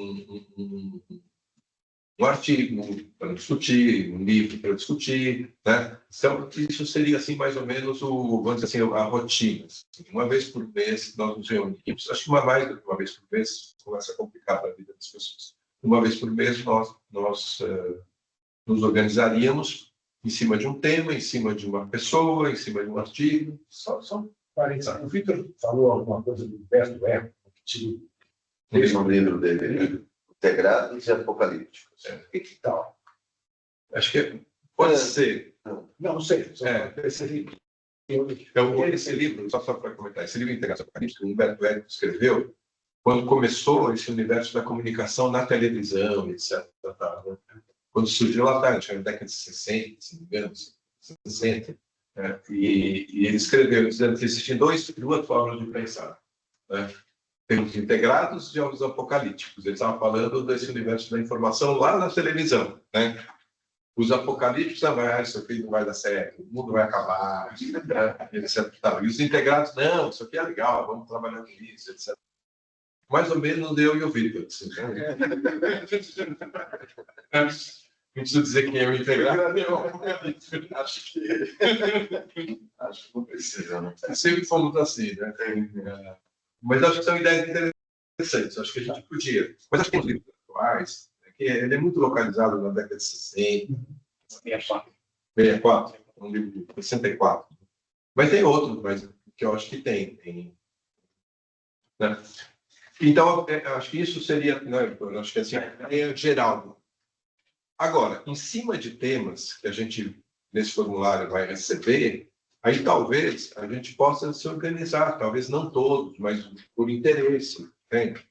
um artigo para discutir, um livro para discutir, né? Então, isso seria, assim, mais ou menos, vamos dizer assim, a rotina. Assim, uma vez por mês, nós nos reunimos. Acho que mais do que uma vez por mês começa a complicar a vida das pessoas. Uma vez por mês, nós nos organizaríamos em cima de um tema, em cima de uma pessoa, em cima de um artigo. Só parênteses. O Vitor falou alguma coisa do Humberto Eco, que Tem um livro dele, Integrados e Apocalípticos. o que tal? Acho que pode ser. Não sei. Esse livro, só para comentar, esse livro Integração Apocalíptica, o Humberto Eco escreveu quando começou esse universo da comunicação na televisão, etc. Né? Quando surgiu lá atrás, na década de 60, se não me engano, 60, né? E ele escreveu dizendo que existem duas formas de pensar, né? Tem os integrados e os apocalípticos. Ele estava falando desse universo da informação lá na televisão, né? Os apocalípticos, isso aqui não vai dar certo, o mundo vai acabar, etc. E os integrados, não, isso aqui é legal, vamos trabalhar com isso, etc. Mais ou menos eu e o Vitor. Assim, né? Não preciso dizer quem é o integrado. Acho que não precisa, né? Sempre fomos assim, né? Mas acho que são ideias interessantes, acho que a gente podia. Mas acho que tem os livros atuais, ele é muito localizado na década de 60. 64, um livro de 64. Mas tem outros, mas que eu acho que tem né? Então, acho que isso seria, né, acho que assim, é geral. Agora, em cima de temas que a gente, nesse formulário, vai receber, aí talvez a gente possa se organizar, talvez não todos, mas por interesse, entende?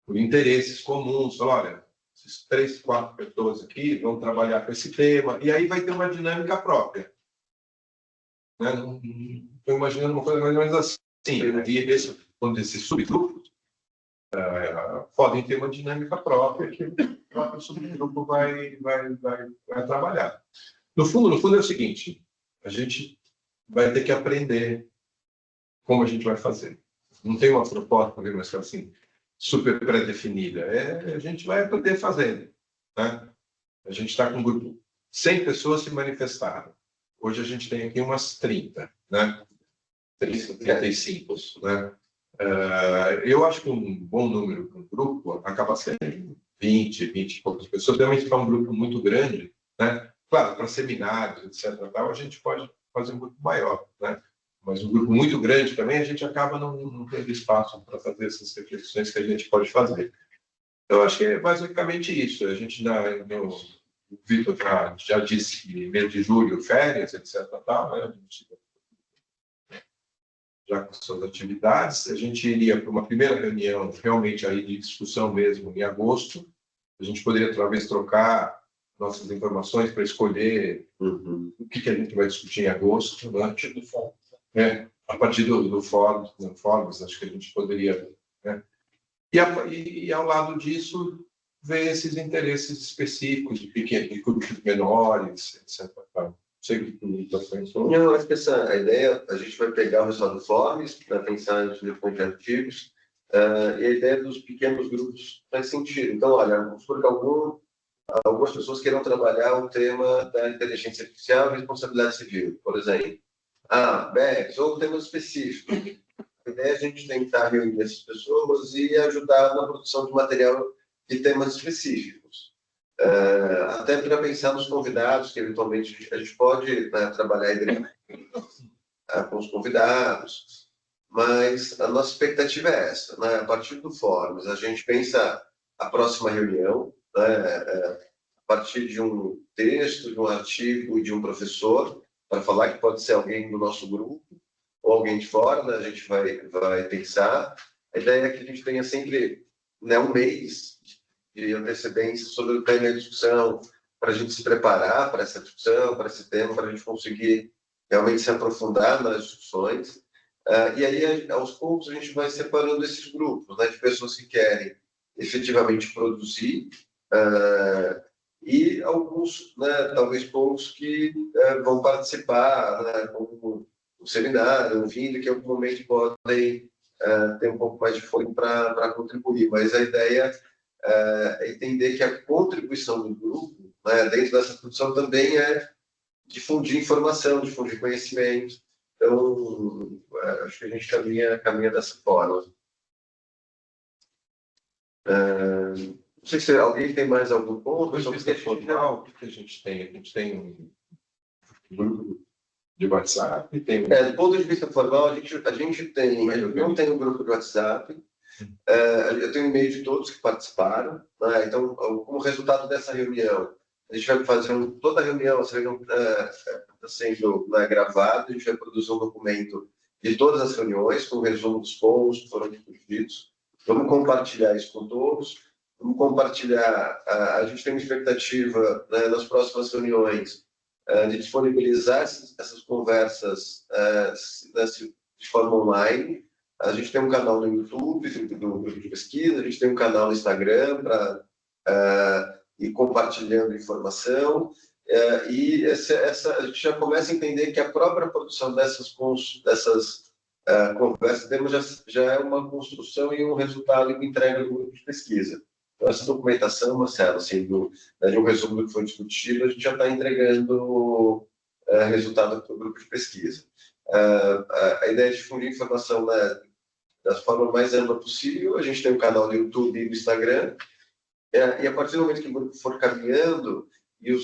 Por interesses comuns. Olha, esses 3, 4 pessoas aqui vão trabalhar com esse tema, e aí vai ter uma dinâmica própria. Né? Estou imaginando uma coisa mais ou menos assim. E quando esses subgrupos podem ter uma dinâmica própria que o próprio subgrupo vai trabalhar. No fundo é o seguinte, a gente vai ter que aprender como a gente vai fazer. Não tem uma proposta, mas assim, super pré-definida. A gente vai aprender fazendo. Né? A gente está com um grupo, 100 pessoas se manifestaram. Hoje a gente tem aqui umas 30, né? 35, né? Eu acho que um bom número para um grupo acaba sendo 20 e poucas pessoas. Realmente, para um grupo muito grande, né? Claro, para seminários, etc., a gente pode fazer um grupo maior, né? Mas um grupo muito grande também, a gente acaba não tendo espaço para fazer essas reflexões que a gente pode fazer. Eu acho que é basicamente isso. A gente, o Vitor já disse que mês de julho, férias, etc., né? A gente já com suas atividades. A gente iria para uma primeira reunião, realmente aí de discussão mesmo, em agosto. A gente poderia, talvez, trocar nossas informações para escolher o que a gente vai discutir em agosto. Né? A partir do fórum, acho que a gente poderia... Né? E ao lado disso, ver esses interesses específicos de grupos menores, etc. Não sei o que tu pensou. Não, acho que a ideia, a gente vai pegar o resultado do Forms para pensar em depois de artigos, e a ideia dos pequenos grupos faz sentido. Então, olha, vamos supor que algumas pessoas queiram trabalhar o tema da inteligência artificial e responsabilidade civil, por exemplo. BECS, ou temas específicos. A ideia é a gente tentar reunir essas pessoas e ajudar na produção de material de temas específicos. Até para pensar nos convidados, que eventualmente a gente pode, né, trabalhar com os convidados. mas a nossa expectativa é essa, né? A partir do Fórum, a gente pensa a próxima reunião, né? A partir de um texto, de um artigo, de um professor, para falar que pode ser alguém do nosso grupo ou alguém de fora, né? A gente vai pensar. A ideia é que a gente tenha sempre, né, um mês de antecedência sobre o tema da discussão, para a gente se preparar para essa discussão, para esse tema, para a gente conseguir realmente se aprofundar nas discussões. E aí, aos poucos, a gente vai separando esses grupos, né, de pessoas que querem efetivamente produzir, e alguns, né, talvez poucos, que vão participar, né, como um seminário, um vídeo, que em algum momento podem ter um pouco mais de fôlego para contribuir. Mas a ideia é entender que a contribuição do grupo, né, dentro dessa produção também é difundir informação, difundir conhecimento. Então, acho que a gente caminha dessa forma. Não sei se alguém tem mais algum ponto. Do ponto de vista formal, o que a gente tem? A gente tem um grupo de WhatsApp. Do ponto de vista formal, a gente não tem um grupo de WhatsApp. Eu tenho um e-mail de todos que participaram, né? Então, como resultado dessa reunião, a gente vai fazer toda a reunião, essa reunião está sendo, né, gravada, a gente vai produzir um documento de todas as reuniões, com o resumo dos pontos que foram discutidos. Vamos compartilhar isso com todos, vamos compartilhar, a gente tem uma expectativa, né, nas próximas reuniões, de disponibilizar essas conversas de forma online. A gente tem um canal no YouTube do grupo de pesquisa, a gente tem um canal no Instagram para ir compartilhando informação, e a gente já começa a entender que a própria produção dessas conversas já é uma construção e um resultado que entrega do grupo de pesquisa. Então, essa documentação, Marcelo, assim, de um resumo do que foi discutido, a gente já está entregando resultado para o grupo de pesquisa. A ideia é difundir informação, né, da forma mais ampla possível. A gente tem um canal no YouTube e no Instagram, e a partir do momento que o grupo for caminhando e a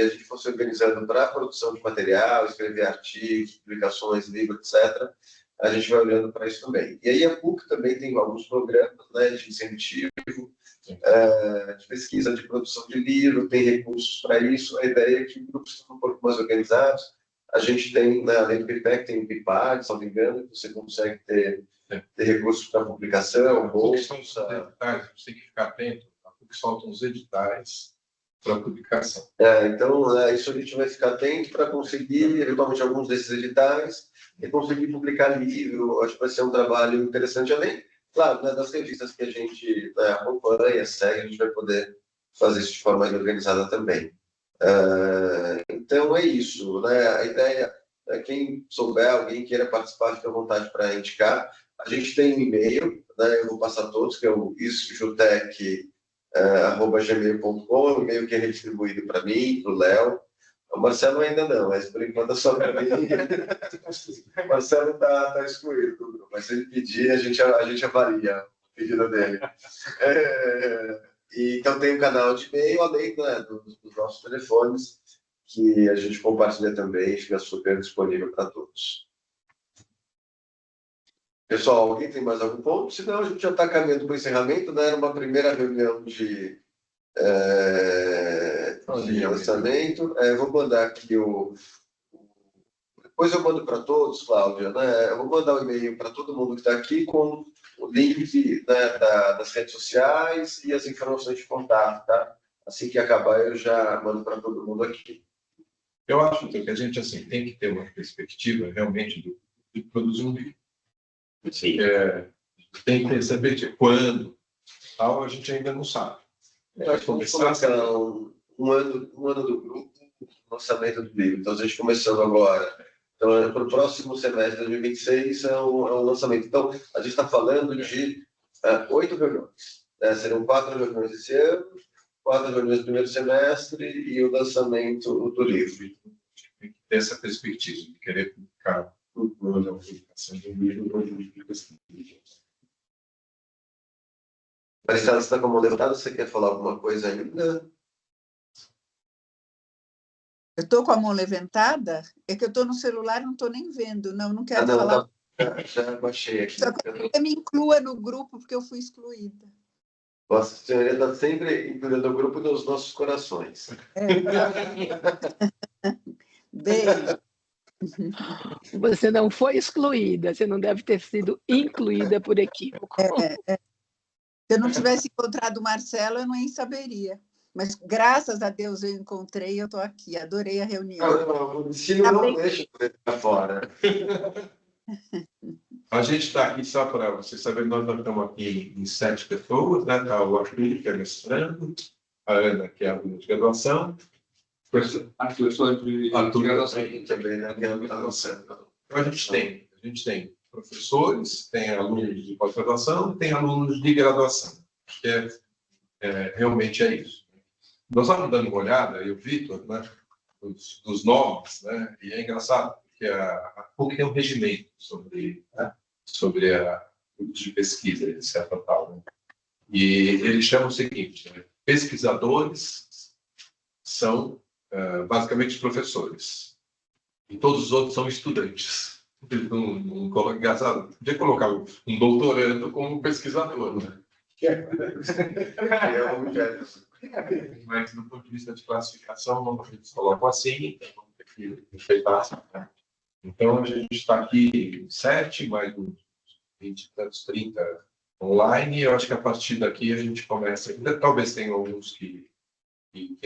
gente for se organizando para a produção de material, escrever artigos, publicações, livros, etc., a gente vai olhando para isso também. E aí a PUC também tem alguns programas, né, de incentivo, de pesquisa, de produção de livro, tem recursos para isso. A ideia é que grupos estão um pouco mais organizados. A gente tem, né, além do PIPEC, tem o PIPAD, se não me engano, que você consegue ter recursos para publicação, bolsa. A gente tem que ficar atento, porque soltam os editais para publicação. Então, isso a gente vai ficar atento para conseguir, eventualmente, alguns desses editais e conseguir publicar livro. Acho que vai ser um trabalho interessante, além, claro, né, das revistas que a gente, né, acompanha, segue, a gente vai poder fazer isso de forma mais organizada também. Então, é isso, né? A ideia é, quem souber, alguém queira participar, fique à vontade para indicar. A gente tem um e-mail, né, eu vou passar todos, que é o isjutec@gmail.com, o e-mail que é redistribuído para mim, para o Léo. O Marcelo ainda não, mas por enquanto é só para mim. O Marcelo está excluído, mas se ele pedir, a gente avalia o pedido dele. Então tem um canal de e-mail, além, né, dos nossos telefones, que a gente compartilha também, fica super disponível para todos. Pessoal, alguém tem mais algum ponto? Senão a gente já está caminhando para o encerramento, né? Era uma primeira reunião de lançamento. Vou mandar aqui depois eu mando para todos, Cláudia, né? Eu vou mandar um e-mail para todo mundo que está aqui com o link, né, das redes sociais e as informações de contato, tá? Assim que acabar, eu já mando para todo mundo aqui. Eu acho que a gente, assim, tem que ter uma perspectiva realmente de produzir um livro. Tem que saber de quando, tal, a gente ainda não sabe. Nós vamos começar um ano do grupo, lançamento do livro. Então, a gente começando agora. Então, para o próximo semestre de 2026 é um lançamento. Então, a gente está falando de 8 reuniões. Serão 4 reuniões esse ano, 4 reuniões no primeiro semestre e o lançamento do livro. Tem que ter essa perspectiva de querer publicar a publicação de um livro ou de publicação de um livro. Marcelo, você está com a mão levantada? Você quer falar alguma coisa ainda? Eu estou com a mão levantada? É que eu estou no celular, não estou nem vendo. Não quero falar. Já baixei aqui. Só que você me inclua no grupo, porque eu fui excluída. Vossa Senhoria está sempre incluindo o grupo nos nossos corações. Beijo. Você não foi excluída, você não deve ter sido incluída por equívoco. Se eu não tivesse encontrado o Marcelo, eu nem saberia. Mas, graças a Deus, eu encontrei e eu estou aqui. Adorei a reunião. O destino não deixa eu ficar fora. A gente está aqui só para vocês saberem, nós estamos aqui em 7 pessoas, né? Está o Arthur, que é mestrando, a Ana, que é aluna de graduação, A professora de graduação também, né? Que é a graduação. Então, a gente tem professores, tem alunos de pós-graduação, tem alunos de graduação. Acho que realmente é isso. Nós estávamos dando uma olhada, e o Vitor, né, dos nomes, né, e é engraçado, porque a PUC tem um regimento sobre o de pesquisa, etc. Tal, né? E ele chama o seguinte, né, pesquisadores são basicamente os professores, e todos os outros são estudantes. Não coloca, engraçado, podia colocar um doutorando como pesquisador, né? Mas do ponto de vista de classificação, a gente coloca assim, então vamos ter que respeitar. Né? Então a gente está aqui 7, mais uns 20 e tantos, 30 online, e eu acho que a partir daqui a gente começa, talvez tenha alguns que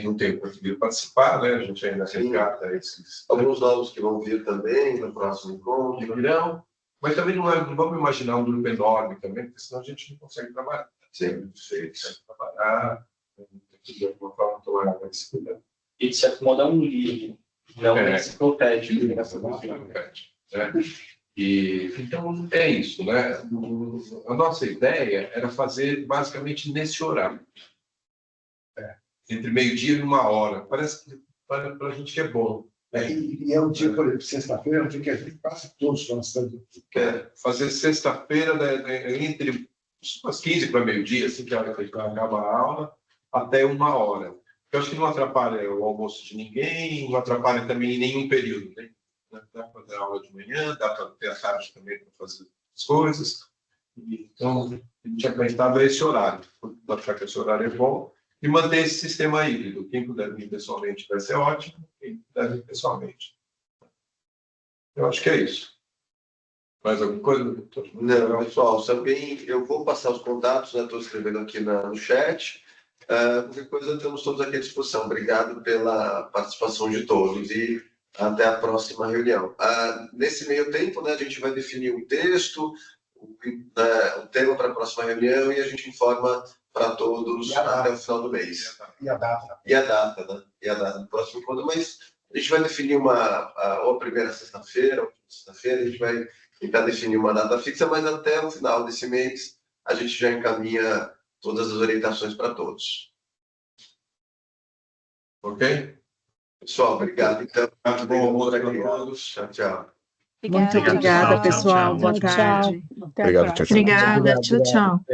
não tenham conseguido participar, né? A gente ainda resgata esses. Alguns novos que vão vir também no próximo encontro. Que virão, mas também não vamos imaginar um grupo enorme também, porque senão a gente não consegue trabalhar. Sim. Trabalhar, tem que de alguma forma tomar mais cuidado. E de se acomodar um livro, não uma enciclopédia. E, então, é isso, né? A nossa ideia era fazer basicamente nesse horário. Entre meio-dia e 1h. Parece que para a gente que é bom. E é um dia, por exemplo, sexta-feira, é um dia que a gente passa todos na cidade. Fazer sexta-feira, entre umas 15 para meio-dia, assim que acaba a aula, até 1h. Eu acho que não atrapalha o almoço de ninguém, não atrapalha também em nenhum período. Né? Dá para fazer aula de manhã, dá para ter a tarde também para fazer as coisas. Então, a gente tinha pensado esse horário, para achar que esse horário é bom, e manter esse sistema híbrido. Quem puder vir pessoalmente vai ser ótimo, quem puder vir pessoalmente. Eu acho que é isso. Mais alguma coisa, doutor? Não, pessoal, também eu vou passar os contatos, né? Estou escrevendo aqui no chat. Qualquer coisa, estamos todos aqui à disposição. Obrigado pela participação de todos e até a próxima reunião. Nesse meio tempo, né, a gente vai definir um texto, o tema para a próxima reunião, e a gente informa para todos até o final do mês. E a data. E a data, né? E a data do próximo encontro. Mas a gente vai definir ou a primeira sexta-feira, ou a sexta-feira, a gente vai tentar definir uma data fixa, mas até o final desse mês a gente já encaminha todas as orientações para todos. Ok? Pessoal, obrigado. Então, Bom almoço a todos. Tchau, tchau. Muito obrigada, pessoal. Boa tarde. Obrigado, tchau, tchau. Obrigada. Tchau, tchau.